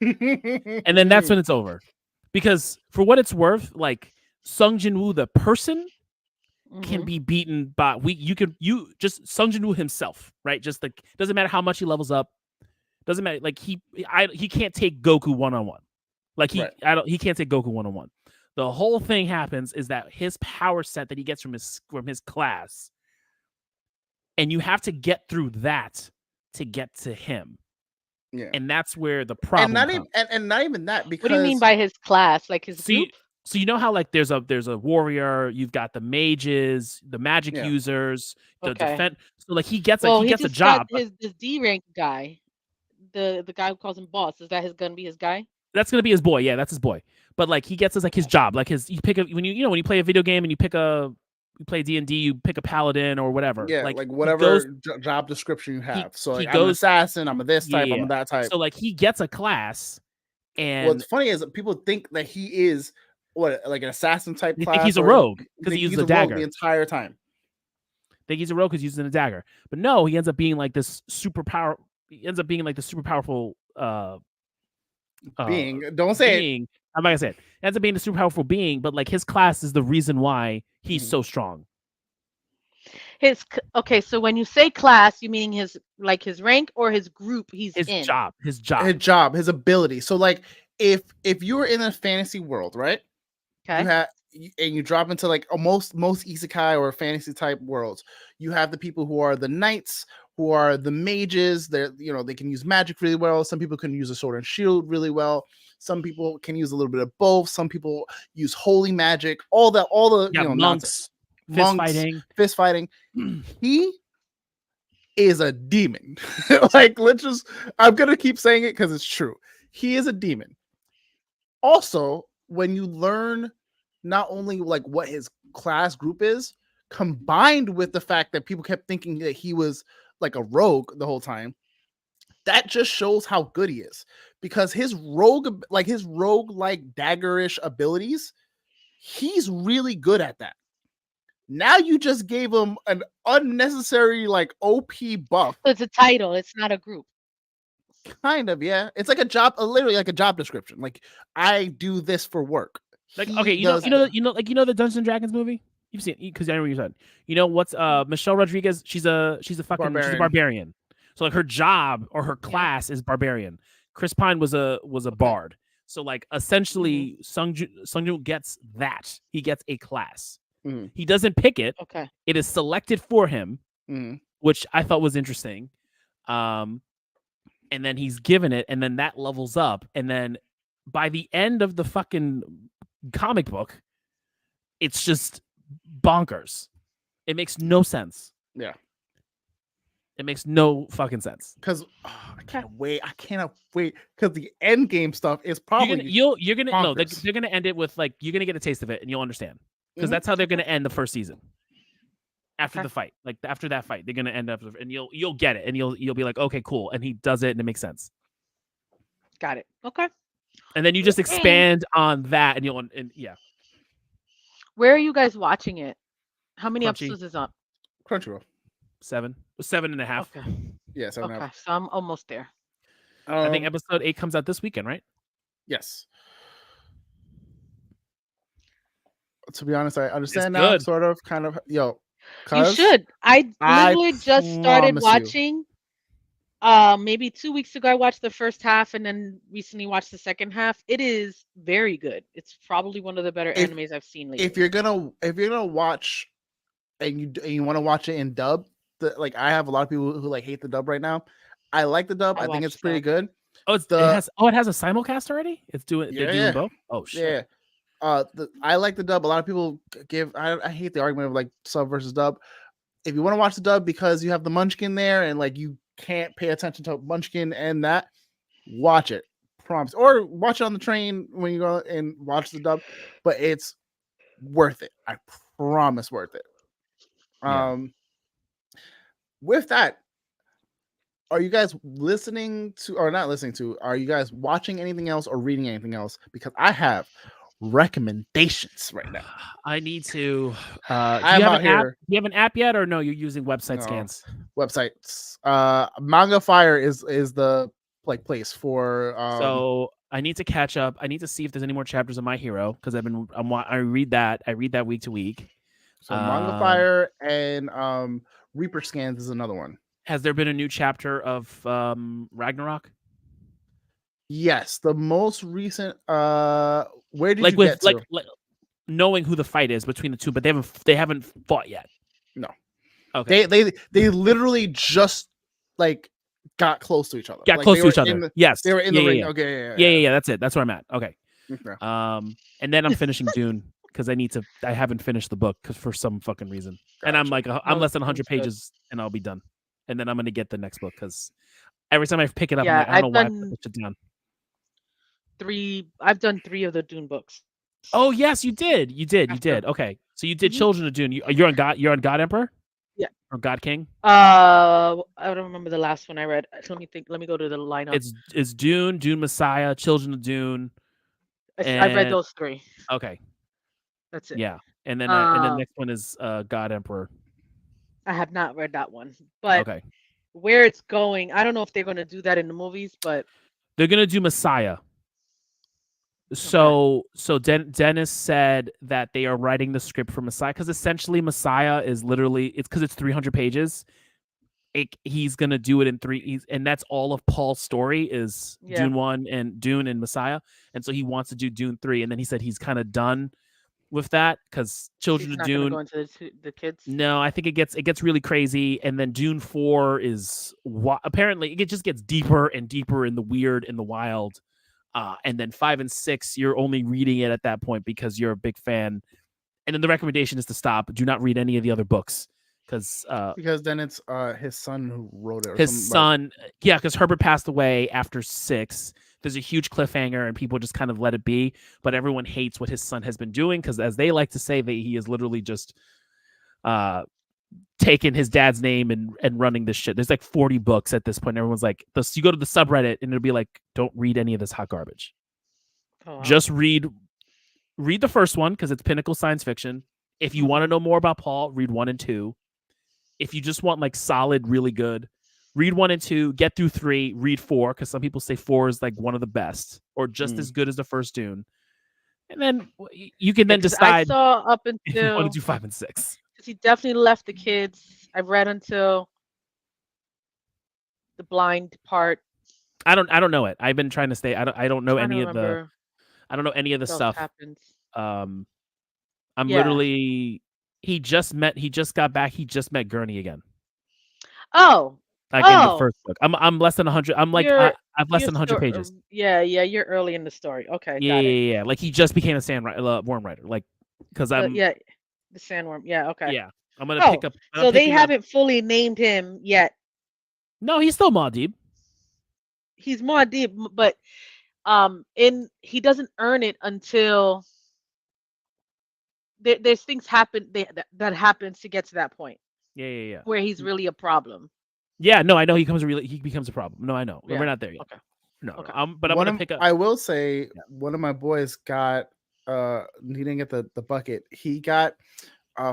and then that's when it's over. Because for what it's worth, like Sung Jin-woo the person can be beaten by you just Sung Jin-woo himself, right? Just like, doesn't matter how much he levels up, doesn't matter. Like he can't take Goku one-on-one. Like he can't take Goku one-on-one. The whole thing happens is that his power set that he gets from his class, and you have to get through that to get to him. Yeah, and that's where the problem comes. And not even that. Because what do you mean by his class? Like his group? So you know how like there's a warrior, you've got the mages, the magic users, the defense. So like he gets a job. His D rank guy, the guy who calls him boss, is that gonna be his guy? That's gonna be his boy. Yeah, that's his boy. But like he gets his job. Like you pick up when you play a video game and you play D&D, you pick a paladin or whatever. Yeah, like whatever job description you have. So like, I'm an assassin, I'm a this type, I'm a that type. So like he gets a class, and what's funny is that people think that he is like an assassin type class. Think he's a rogue because he uses a dagger the entire time. Think he's a rogue because he's using a dagger, but no, he ends up being like this super powerful being. Don't say being. I'm not gonna say it. Ends up being a super powerful being, but like his class is the reason why he's so strong. Okay, so when you say class, you mean his rank or his group he's his in? His ability. So like if you were in a fantasy world, right? Okay. You drop into like most isekai or fantasy type worlds, you have the people who are the knights, who are the mages. They're, they can use magic really well. Some people can use a sword and shield really well. Some people can use a little bit of both. Some people use holy magic. All the monks, fist fighting. He is a demon. Like, I'm gonna keep saying it because it's true. He is a demon. Also, when you learn not only like what his class group is, combined with the fact that people kept thinking that he was like a rogue the whole time, that just shows how good he is. Because his rogue like daggerish abilities, he's really good at that. Now you just gave him an unnecessary like OP buff. So it's a title, it's not a group. Kind of, yeah. It's like a job, literally like a job description. Like, I do this for work. Like, okay, you know the Dungeons and Dragons movie? You've seen it because I know what you said. You know what's Michelle Rodriguez? She's a barbarian. So like her job or her class is barbarian. Chris Pine was a bard. So like essentially Sungju gets that. He gets a class. He doesn't pick it. Okay. It is selected for him, which I thought was interesting. And then he's given it, and then that levels up, and then by the end of the fucking comic book, it's just bonkers. It makes no sense. Yeah. It makes no fucking sense. Because I cannot wait. Because the end game stuff is probably they're gonna end it with like you're gonna get a taste of it and you'll understand. Because that's how they're gonna end the first season. After the fight, like after that fight, they're gonna end up and you'll get it and you'll be like, okay, cool, and he does it and it makes sense. Got it. Okay. And then you just expand on that and yeah. Where are you guys watching it? How many episodes is up? Crunchyroll. 7.5. Okay. Yeah, 7.5. Okay, so I'm almost there. I think episode 8 comes out this weekend, right? Yes. To be honest, I understand now, sort of, kind of. Yo, you should. I literally just started watching. Maybe 2 weeks ago, I watched the first half, and then recently watched the second half. It is very good. It's probably one of the better animes I've seen lately. If you're gonna watch, and you want to watch it in dub, I have a lot of people who like hate the dub right now. I like the dub. I think it's pretty good. Oh, it has a simulcast already. It's doing. They're doing both. Oh shit. Yeah. I like the dub. A lot of people I hate the argument of like sub versus dub. If you want to watch the dub because you have the Munchkin there and like you can't pay attention to Munchkin and that, watch it. Promise. Or watch it on the train when you go and watch the dub. But it's worth it. I promise, worth it. With that, are you guys listening to or not listening to? Are you guys watching anything else or reading anything else? Because I have recommendations right now. I need to. Do you have an app yet, or no? You're using website scans. Websites. Manga Fire is the place for. So I need to catch up. I need to see if there's any more chapters of My Hero because I read that. I read that week to week. So Manga Fire and Reaper Scans is another one. Has there been a new chapter of Ragnarok? Yes, the most recent. Where did you get to? Like knowing who the fight is between the two, but they haven't fought yet. No. Okay. They literally just like got close to each other. Close to each other. Yes. They were in the ring. Yeah. Okay. Yeah. That's it. That's where I'm at. Okay. And then I'm finishing Dune because I haven't finished the book for some fucking reason. Gotcha. And I'm like, I'm less than 100 pages and I'll be done. And then I'm going to get the next book because every time I pick it up, I'm like, I don't know why I put it down. I've done 3 of the Dune books. Oh yes, you did. You did. Okay, so you did Children of Dune. You're on God. You're on God Emperor. Yeah. Or God King. I don't remember the last one I read. Let me think. Let me go to the lineup. It's Dune, Dune Messiah, Children of Dune. I read those 3. Okay. That's it. Yeah, and then the next one is God Emperor. I have not read that one, but okay. Where it's going, I don't know if they're going to do that in the movies, but They're gonna do Messiah. So Dennis said that they are writing the script for Messiah because essentially Messiah is literally it's because it's 300 pages. He's gonna do it in and that's all of Paul's story is Dune 1 and Dune and Messiah, and so he wants to do Dune 3, and then he said he's kind of done with that because Children of Dune. Go into the kids. No, I think it gets really crazy, and then Dune 4 is apparently it just gets deeper and deeper in the weird and the wild. And then 5 and 6, you're only reading it at that point because you're a big fan. And then the recommendation is to stop. Do not read any of the other books because then it's his son who wrote it. His son, yeah, because Herbert passed away after 6. There's a huge cliffhanger, and people just kind of let it be. But everyone hates what his son has been doing because, as they like to say, he is literally just taking his dad's name and running this shit. There's like 40 books at this point. Everyone's like, you go to the subreddit and it'll be like, don't read any of this hot garbage. Oh, wow. Just read the first one because it's pinnacle science fiction. If you want to know more about Paul, read 1 and 2. If you just want like solid, really good, read 1 and 2, get through 3, read 4, because some people say 4 is like one of the best or just as good as the first Dune. And then you can then decide. I saw up until if you want to do 5 and 6. He definitely left the kids. I've read until the blind part. I don't know it. I've been trying to stay. I don't know any of the. I don't know any of the stuff. Happens. I'm literally. He just got back. He just met Gurney again. Oh. Like in the first book. I'm less than 100. I'm like I've less than 100 pages. Yeah. You're early in the story. Okay. Yeah. Like he just became a worm writer. Like because I'm. Yeah. The sandworm. Yeah. Okay. Yeah. I'm gonna pick up. So they haven't fully named him yet. No, he's still Muad'Dib. He's Muad'Dib, but he doesn't earn it until there's things happen that happens to get to that point. Yeah. Where he's really a problem. Yeah. No, I know he becomes a problem. No, I know. Yeah. We're not there yet. Okay. No. But I'm gonna pick up. I will say one of my boys got. He didn't get the bucket. He got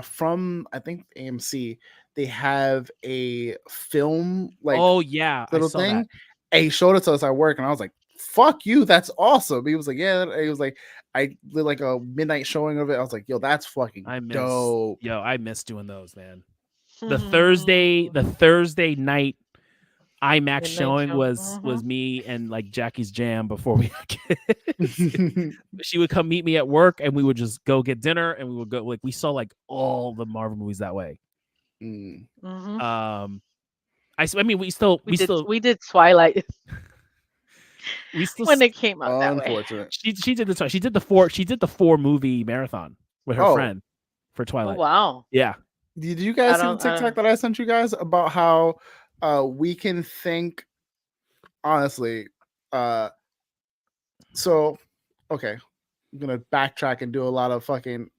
from I think AMC. They have a film little thing. That. And he showed it to us at work, and I was like, "Fuck you, that's awesome." He was like, "Yeah." He was like, "I did like a midnight showing of it." I was like, "Yo, that's fucking dope." Yo, I miss doing those, man. The Thursday night IMAX showing was me and like Jackie's jam before we had kids. She would come meet me at work and we would just go get dinner and we would go we saw like all the Marvel movies that way. Mm-hmm. I mean we did Twilight. We still when it came out that way. She did the She did the 4 movie marathon with her friend for Twilight. Oh, wow. Yeah. Did you guys see the TikTok that I sent you guys about how we can think honestly? So okay, I'm gonna backtrack and do a lot of fucking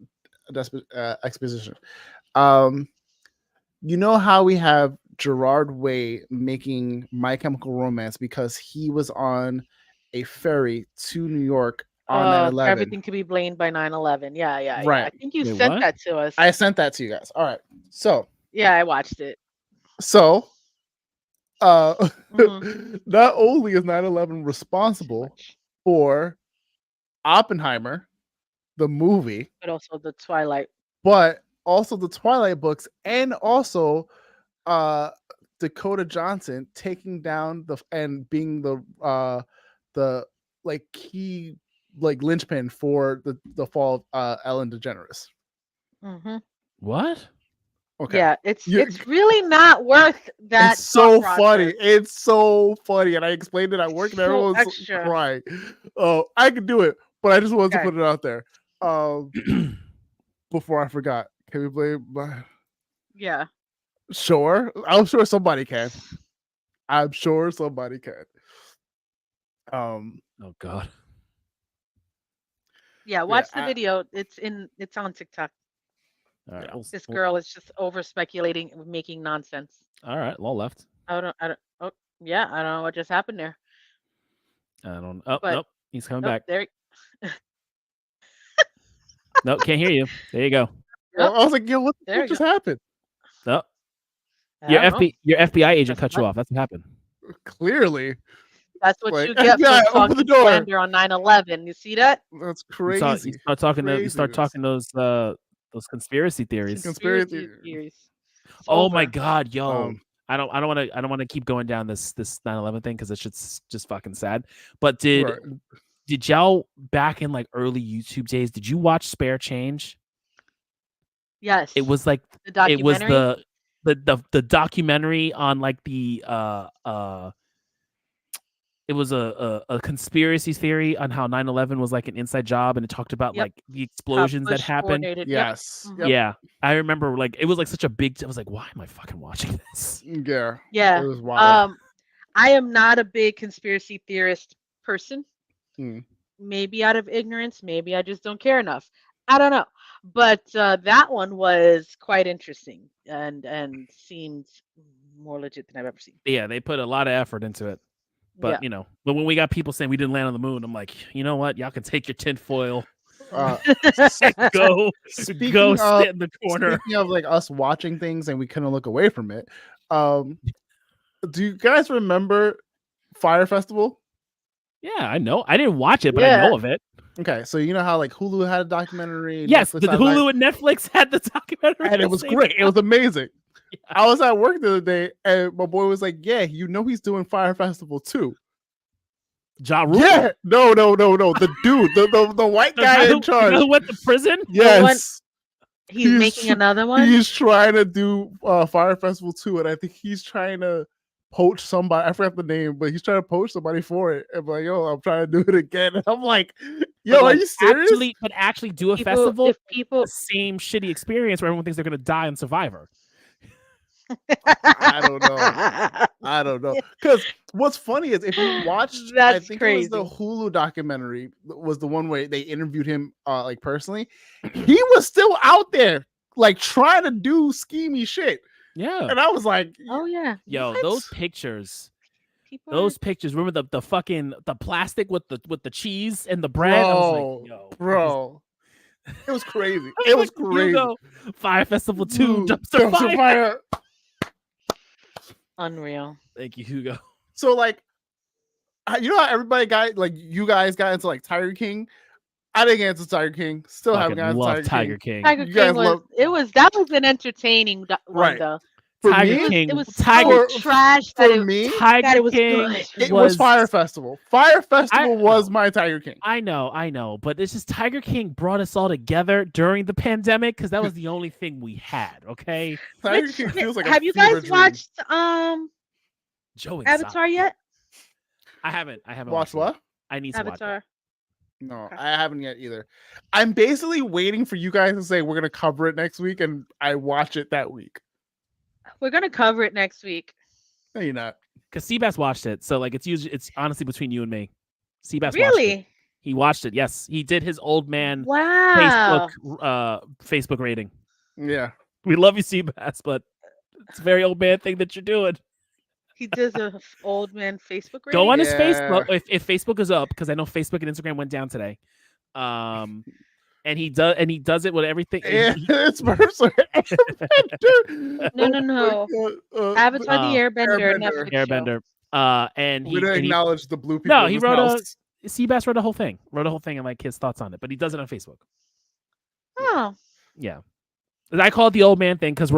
exposition. You know how we have Gerard Way making My Chemical Romance because he was on a ferry to New York on 9/11. Everything could be blamed by 9/11. Yeah. Right. I think you sent that to us. I sent that to you guys. All right. So yeah, I watched it. So not only is 9/11 responsible for Oppenheimer, the movie, but also the Twilight books, and also Dakota Johnson taking down being the key linchpin for the fall of Ellen DeGeneres. Mm-hmm. What? Okay. Yeah, it's really not worth that. It's so funny. It's so funny, and I explained it at work, and everyone's crying. Oh, I could do it, but I just wanted to put it out there. Before I forgot, can we blame? Yeah. Sure, I'm sure somebody can. Oh God. Yeah, watch the video. It's on TikTok. All right. This girl is just over speculating and making nonsense. All right, Law left. I don't know what just happened there. I don't. Nope. He's coming back. There. Nope, can't hear you. There you go. I was like, yo, what just happened? No. Your FBI agent cut you off. That's what happened. Clearly. That's what like, you get yeah, for open the talking door. slander on 9/11. You see that? That's crazy. You start talking those conspiracy theories. Conspiracy theories. It's Oh over. my god, yo. I don't want to keep going down this 9/11 thing because it's just fucking sad. But did y'all back in like early YouTube days, did you watch Spare Change? Yes. It was like the documentary. It was the documentary on like it was a conspiracy theory on how 9/11 was like an inside job, and it talked about like the explosions that happened. Yes. Yep. Yeah. I remember like it was like such a big I was like, why am I fucking watching this? Yeah. Yeah. It was wild. I am not a big conspiracy theorist person. Mm. Maybe out of ignorance, maybe I just don't care enough. I don't know. But that one was quite interesting and seemed more legit than I've ever seen. Yeah, they put a lot of effort into it. But but when we got people saying we didn't land on the moon, I'm like, you know what? Y'all can take your tinfoil. Go sit in the corner. Speaking of like us watching things and we couldn't look away from it, do you guys remember Fire Festival? Yeah, I know. I didn't watch it, but I know of it. Okay, so you know how like Hulu had a documentary? Yes, the Hulu and Netflix had the documentary, and it was great. It was amazing. Yeah. I was at work the other day, and my boy was like, "Yeah, you know he's doing Fire Festival too." Ja Rule? Yeah, no. The dude, the white guy in charge. Who went to prison? Yes. He's making another one. He's trying to do Fire Festival 2, and I think he's trying to poach somebody. I forgot the name, but he's trying to poach somebody for it. I'm like, yo, I'm trying to do it again. And I'm like, yo, are you serious? Actually do a festival. If people the same shitty experience where everyone thinks they're gonna die on Survivor. I don't know. Because what's funny is if you watched, I think crazy. It was the Hulu documentary was the one where they interviewed him like personally. He was still out there like trying to do schemy shit. Yeah. And I was like, oh yeah. Yo, those pictures. Those pictures. Remember the fucking the plastic with the cheese and the bread? I was like, yo, bro. It was crazy. It was crazy. Hugo, Fire Festival 2, dumpster fire. Unreal. Thank you, Hugo. So like, you know how everybody got like you guys got into like Tiger King. I didn't get into Tiger King. Still haven't gotten into Tiger King. Tiger King was that was an entertaining one though. For Tiger me, King, it was so trash that it was King. good. It was Fire Festival. Fire Festival was my Tiger King. I know, but it's just Tiger King brought us all together during the pandemic because that was the only thing we had. Okay, Tiger King feels like. Have you guys watched Joe Avatar yet? I haven't watched what? I need to Avatar. watch it. No, I haven't yet either. I'm basically waiting for you guys to say we're gonna cover it next week, and I watch it that week. We're gonna cover it next week. No, you're not. Because Seabass watched it, so like it's honestly between you and me. Seabass really? Watched it. He watched it. Yes, he did his old man Facebook rating. Yeah, we love you, Seabass, but it's a very old man thing that you're doing. He does an old man Facebook rating. Go on his Facebook if Facebook is up, because I know Facebook and Instagram went down today. And he does it with everything. Yeah, it's personal. No. Avatar the Airbender. And we don't acknowledge the blue people. No, he wrote Seabass wrote a whole thing. And like his thoughts on it, but he does it on Facebook. Oh. Yeah. I call it the old man thing because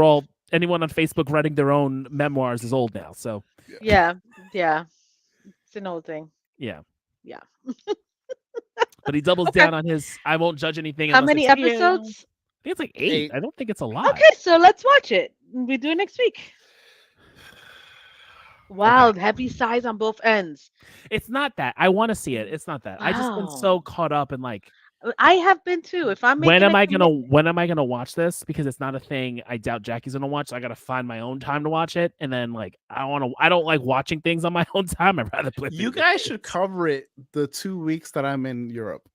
anyone on Facebook writing their own memoirs is old now. So yeah. It's an old thing. Yeah. Yeah. But he doubles down on his I won't judge anything. How many episodes? I think it's like 8. I don't think it's a lot. Okay, so let's watch it. We do it next week. Wow, okay. Heavy sighs on both ends. It's not that. I want to see it. It's not that. Wow. I just been so caught up in like I have been too. If I'm when am I gonna watch this? Because it's not a thing I doubt Jackie's gonna watch. So I gotta find my own time to watch it. And then like I don't like watching things on my own time. I'd rather play. You guys should cover it the 2 weeks that I'm in Europe.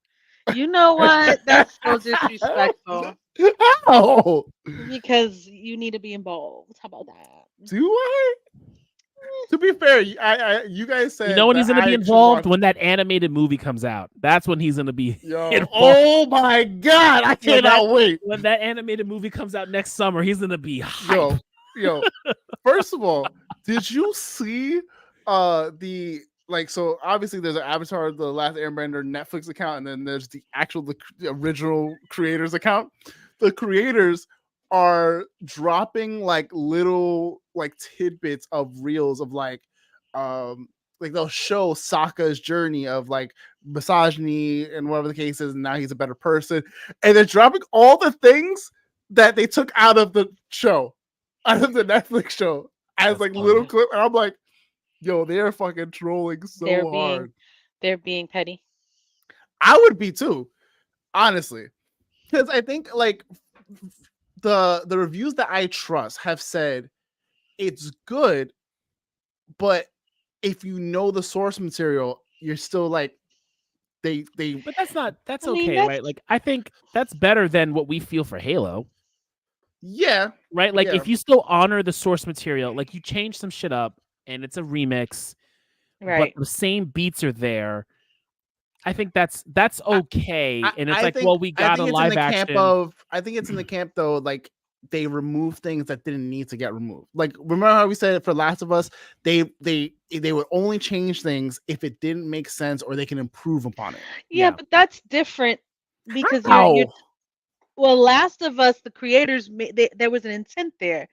You know what? That's so disrespectful. How? Because you need to be involved. How about that? Do I? To be fair, you guys said when he's gonna be involved when that animated movie comes out. That's when he's gonna be involved. Oh my god, I cannot wait. When that animated movie comes out next summer, he's gonna be hype. Yo. First of all, did you see the like, so obviously there's an Avatar, the Last Airbender Netflix account, and then there's the original creators account. The creators are dropping like little like tidbits of reels of like they'll show Sokka's journey of like misogyny and whatever the case is, and now he's a better person, and they're dropping all the things that they took out of the show, out of the Netflix show, as like little clip, and I'm like, yo, they're fucking trolling so hard. They're being petty. I would be too, honestly, because I think like the reviews that I trust have said it's good, but if you know the source material, you're still like they. But that's okay, right? Like I think that's better than what we feel for Halo. Yeah. Right. Like if you still honor the source material, like you change some shit up and it's a remix, right? But the same beats are there. I think that's okay. And it's we got a live action. I think it's in the camp though, like they remove things that didn't need to get removed. Like remember how we said it for Last of Us, they would only change things if it didn't make sense or they can improve upon it. Yeah. But that's different because you're well, Last of Us, the creators there was an intent there.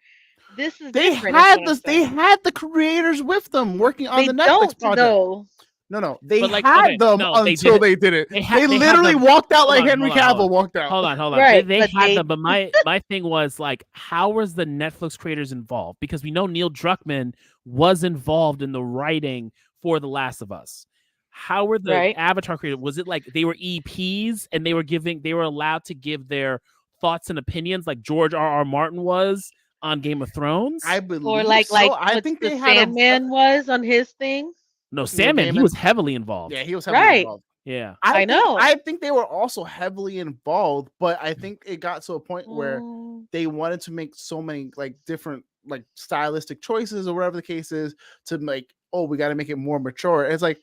This is different. They had the creators with them working on the Netflix project. Though. No, they had them until they did it. They literally walked out like Henry Cavill walked out. Hold on. Right, they had them, but my thing was like, how was the Netflix creators involved? Because we know Neil Druckmann was involved in the writing for The Last of Us. How were the Avatar creators? Was it like they were EPs and they were allowed to give their thoughts and opinions like George R.R. Martin was on Game of Thrones? I believe, or like I think the Sandman was on his thing. No, Sandman, he was heavily involved. Yeah, he was heavily involved. Yeah, I know. I think they were also heavily involved, but I think it got to a point where they wanted to make so many like different like stylistic choices or whatever the case is to like, we got to make it more mature. It's like,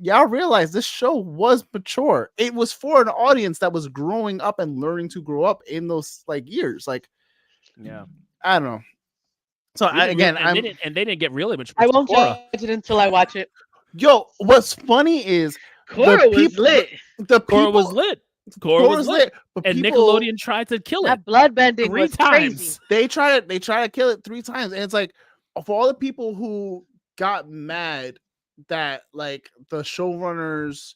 y'all realize this show was mature. It was for an audience that was growing up and learning to grow up in those like years. Like, yeah, I don't know. So they didn't get really much. I won't judge it until I watch it. Yo, what's funny is Korra was lit. Korra was lit. And Nickelodeon tried to kill it. That bloodbending was 3 times. Crazy. They tried to kill it 3 times, and it's like for all the people who got mad that like the showrunners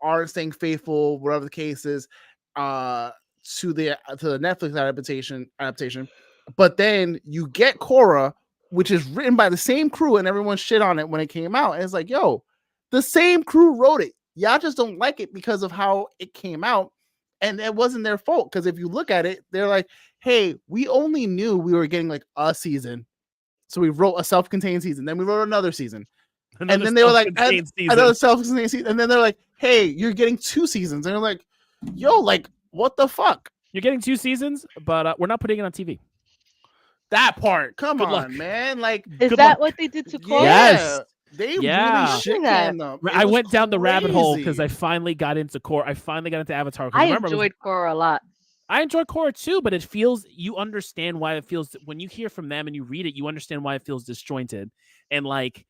aren't staying faithful, whatever the case is, to the Netflix adaptation. But then you get Korra, which is written by the same crew, and everyone shit on it when it came out. And it's like, yo, the same crew wrote it. Y'all just don't like it because of how it came out. And it wasn't their fault. Because if you look at it, they're like, hey, we only knew we were getting like a season. So we wrote a self-contained season. Then we wrote another season. And then they were like, another self-contained season. And then they're like, hey, you're getting 2 seasons. And they're like, yo, like, what the fuck? You're getting 2 seasons, but we're not putting it on TV. That part, come Good on, luck. man. Like, is that what they did to Korra? Yes. They really shit canned them. I went down the rabbit hole because I finally got into Korra. I finally got into Avatar. I enjoyed Korra a lot. I enjoy Korra too, but you understand why it feels, when you hear from them and you read it, you understand why it feels disjointed. And like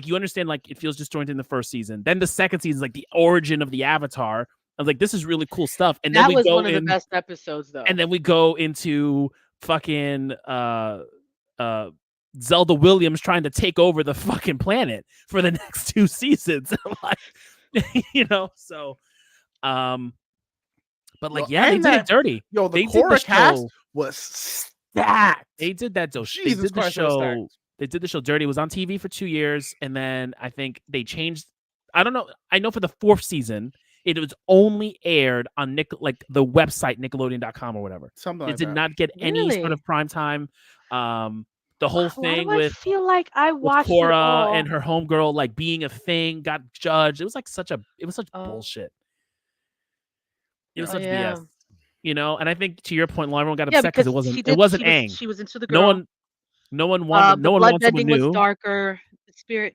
you understand like it feels disjointed in the first season. Then the second season is like the origin of the Avatar. I was like, this is really cool stuff. And then that was one of the best episodes though. And then we go into fucking Zelda Williams trying to take over the fucking planet for the next 2 seasons. Like, so but like, they did it dirty. Yo, the Korra cast was stacked. They did that though. They did the show dirty. It was on TV for 2 years, and then I think they changed. I don't know. I know for the 4th season, it was only aired on the website Nickelodeon.com or whatever. Something like that. It did not get any sort of prime time. The whole thing with I feel like I watched Korra and her homegirl like being a thing got judged. It was like such bullshit. It was such BS, And I think to your point, everyone got upset because it wasn't Aang. She was into the girl. No one wanted. No one wanted someone new. Was darker. The spirit.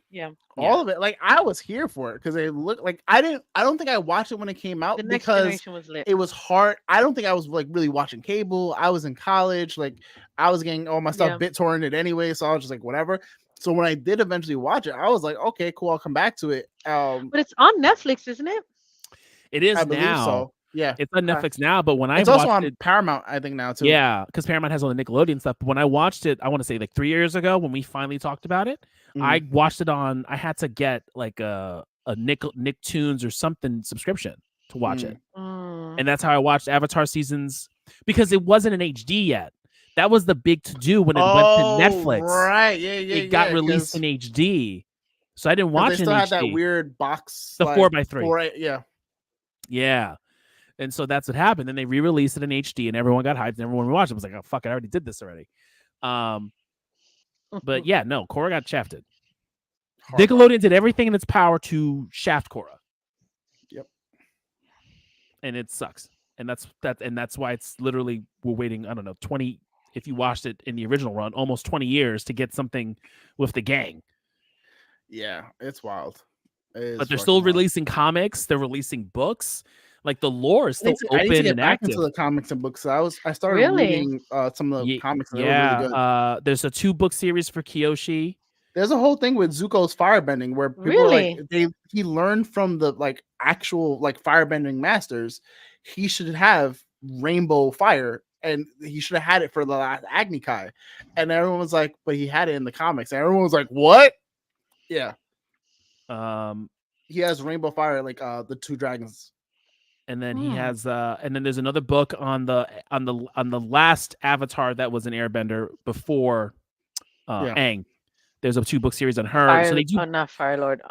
Yeah. All of it. Like I was here for it because they looked like I don't think I watched it when it came out because it was hard. I don't think I was like really watching cable. I was in college. Like I was getting all my stuff BitTorrented anyway, so I was just like whatever. So when I did eventually watch it, I was like, okay, cool, I'll come back to it. But it's on Netflix, isn't it? It is I believe now. so. Yeah, it's on Netflix now. But when it's I also watched on it, Paramount, I think now too. Yeah, because Paramount has all the Nickelodeon stuff. But when I watched it, I want to say like 3 years ago when we finally talked about it, I watched it on. I had to get like a Nicktoons or something subscription to watch it, and that's how I watched Avatar seasons because it wasn't in HD yet. That was the big to do when it went to Netflix. Right? Yeah. It got released in HD, so I didn't watch it in HD. They still had that weird box, the 4x3. Yeah. Yeah. And so that's what happened. Then they re-released it in HD, and everyone got hyped, and everyone watched it. Was like, "Oh fuck! I already did this already." But yeah, no, Korra got shafted. Nickelodeon did everything in its power to shaft Korra. Yep. And it sucks, and that's why it's literally we're waiting. I don't know, 20. If you watched it in the original run, almost 20 years to get something with the gang. Yeah, it's wild. But they're still releasing comics. They're releasing books. Like the lore is still open I need to get and back active. Into the comics and books. I started reading some of the comics. And they were really good. There's a 2-book series for Kyoshi. There's a whole thing with Zuko's firebending where people are like he learned from the like actual like firebending masters. He should have rainbow fire, and he should have had it for the last Agni Kai. And everyone was like, but he had it in the comics. And everyone was like, what? Yeah. He has rainbow fire like the 2 dragons. And then he has and then there's another book on the last Avatar that was an Airbender before Aang. There's a 2-book series on her. So they do not Fire Lord.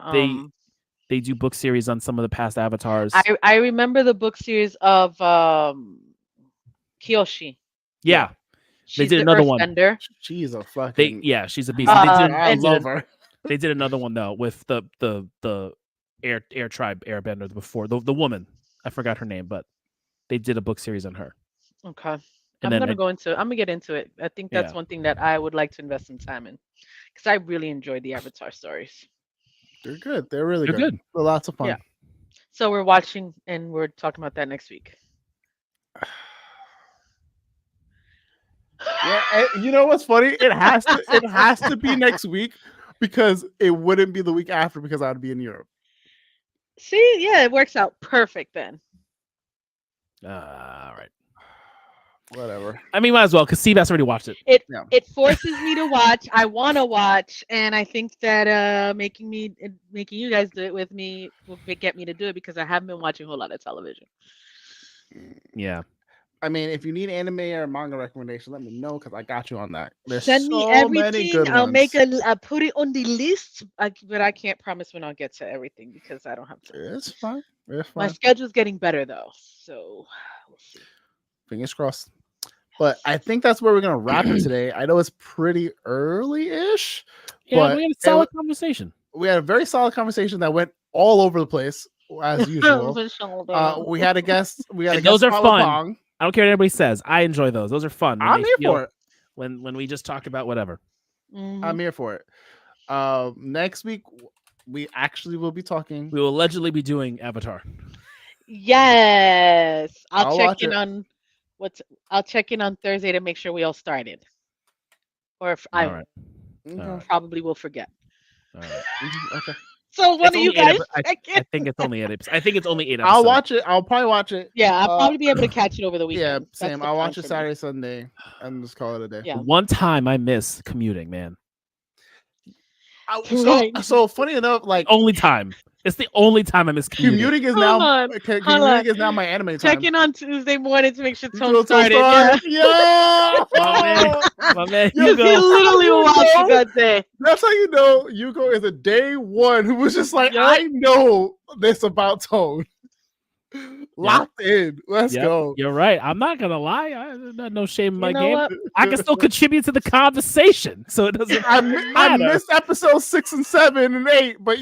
They do book series on some of the past Avatars. I remember the book series of Kyoshi. Yeah. They did another one. She's a fucking she's a beast. I love her. They did another one though with the air tribe Airbender before the woman. I forgot her name, but they did a book series on her. Okay. I'm gonna get into it. I think that's one thing that I would like to invest some time in because I really enjoyed the Avatar stories. They're good. They're really good. They're lots of fun. Yeah. So we're watching and we're talking about that next week. Yeah, you know what's funny? It has to be next week because it wouldn't be the week after because I'd be in Europe. See, yeah, it works out perfect then. All right. Whatever. I mean, might as well because Seabass already watched it. It forces me to watch. I want to watch, and I think that making you guys do it with me will get me to do it because I haven't been watching a whole lot of television. Yeah. I mean, if you need anime or manga recommendation, let me know because I got you on that. Send me everything. I'll put it on the list, but I can't promise when I'll get to everything because I don't have time. It's fine. My schedule's getting better though, so we'll see. Fingers crossed. But I think that's where we're gonna wrap it today. I know it's pretty early-ish. Yeah, but we had a solid conversation. We had a very solid conversation that went all over the place as usual. We had a guest. Those are fun. I don't care what anybody says. I enjoy those. Those are fun. I'm here for it. When we just talk about whatever. I'm here for it. Next week we actually will be talking. We will allegedly be doing Avatar. Yes. I'll check in on Thursday to make sure we all started. Or if I probably will forget. All right. Okay. So what do you guys? I think it's only 8 episodes. I think it's only 8 episodes. I'll watch it. I'll probably watch it. Yeah, I'll probably be able to catch it over the weekend. Yeah, same. I'll watch it Saturday, Sunday, and just call it a day. Yeah. One time I miss commuting, man. So funny enough, like only time. It's the only time I miss commuting. Commuting is now my anime time. Check in on Tuesday morning to make sure Tone started. Yeah. My man, he literally watched that day. That's how you know Yugo is a day one who was just like, I know this about Tone. Locked in. Let's go. You're right. I'm not gonna lie. I no shame in my game. What? I can still contribute to the conversation, so it doesn't. I missed episodes 6 and 7 and 8, but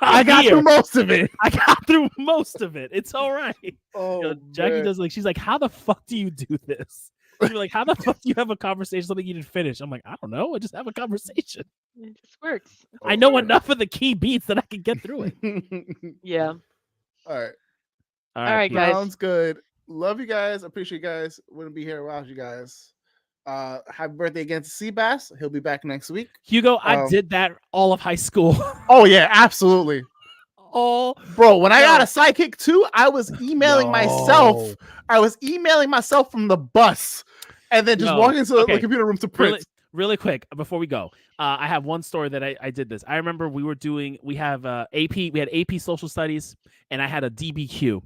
I got through most of it. It's all right. Oh, Jackie does she's like, how the fuck do you do this? You're like, how the fuck do you have a conversation something you didn't finish? I'm like, I don't know. I just have a conversation. It just works. I know enough of the key beats that I can get through it. Yeah. All right, guys. Sounds good. Love you guys. Appreciate you guys. Wouldn't be here without you guys. Happy birthday again to Seabass. He'll be back next week. Hugo, I did that all of high school. Oh yeah, absolutely. Oh, bro, when I got a sidekick too, I was emailing myself. I was emailing myself from the bus, and then just walking into the computer room to print. Really quick before we go, I have one story that I did this. I remember we had AP social studies, and I had a DBQ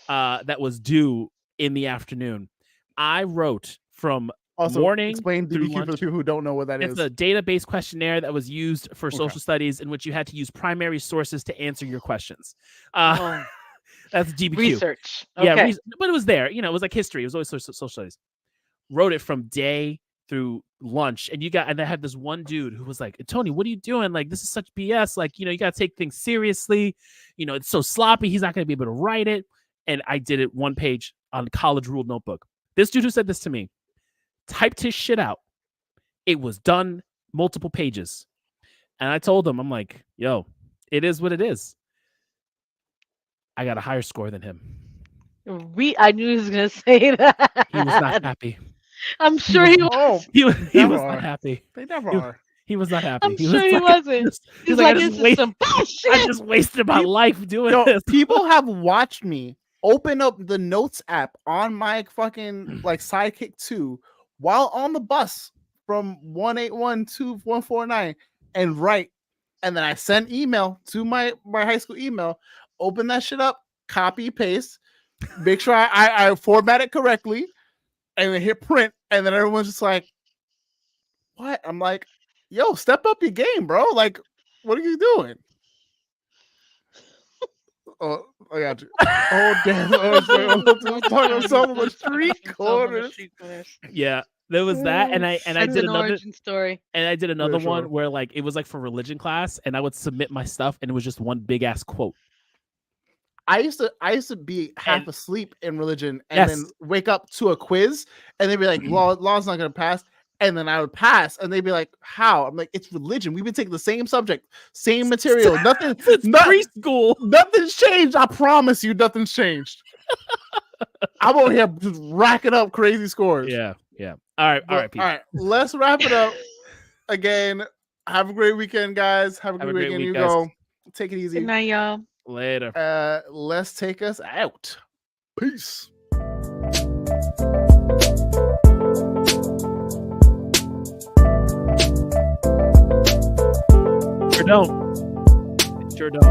that was due in the afternoon. I wrote from morning. Explain DBQ for the people who don't know what that is. It's a database questionnaire that was used for social studies, in which you had to use primary sources to answer your questions. That's DBQ research. Yeah, but it was there. It was like history. It was always social studies. Wrote it from day through lunch, and I had this one dude who was like, Tony, what are you doing? Like, this is such BS. Like, you got to take things seriously. It's so sloppy. He's not going to be able to write it. And I did it one page on college ruled notebook. This dude who said this to me typed his shit out. It was done multiple pages. And I told him, I'm like, yo, it is what it is. I got a higher score than him. I knew he was going to say that. He was not happy. I'm sure he was. He was not happy. They never are. He was not happy. I'm sure he wasn't. He's like, I just wasted my life doing this. People have watched me open up the notes app on my fucking Sidekick 2 while on the bus from 181 to 149 and write. And then I send email to my high school email, open that shit up, copy, paste, make sure I format it correctly, and then hit print, and then everyone's just like, what? I'm like, yo, step up your game, bro. Like, what are you doing? Oh, I got you. Oh, damn. I'm talking about some of the street corners. Yeah, there was that. And I did another origin story. And I did another one where it was for religion class, and I would submit my stuff, and it was just one big ass quote. I used to be half asleep in religion and then wake up to a quiz, and they'd be like, law's not gonna pass. And then I would pass, and they'd be like, how? I'm like, it's religion. We've been taking the same subject, same material. Preschool. Nothing's changed. I promise you, nothing's changed. I'm over here just racking up crazy scores. Yeah. All right, Pete. All right. Let's wrap it up. Again, have a great weekend, guys. Have a good weekend. You go. Take it easy. Good night, y'all. Later. Let's take us out. Peace. Sure don't.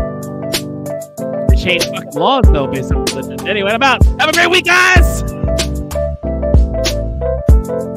They changed fucking laws though based on religion. Anyway, I'm out. Have a great week, guys.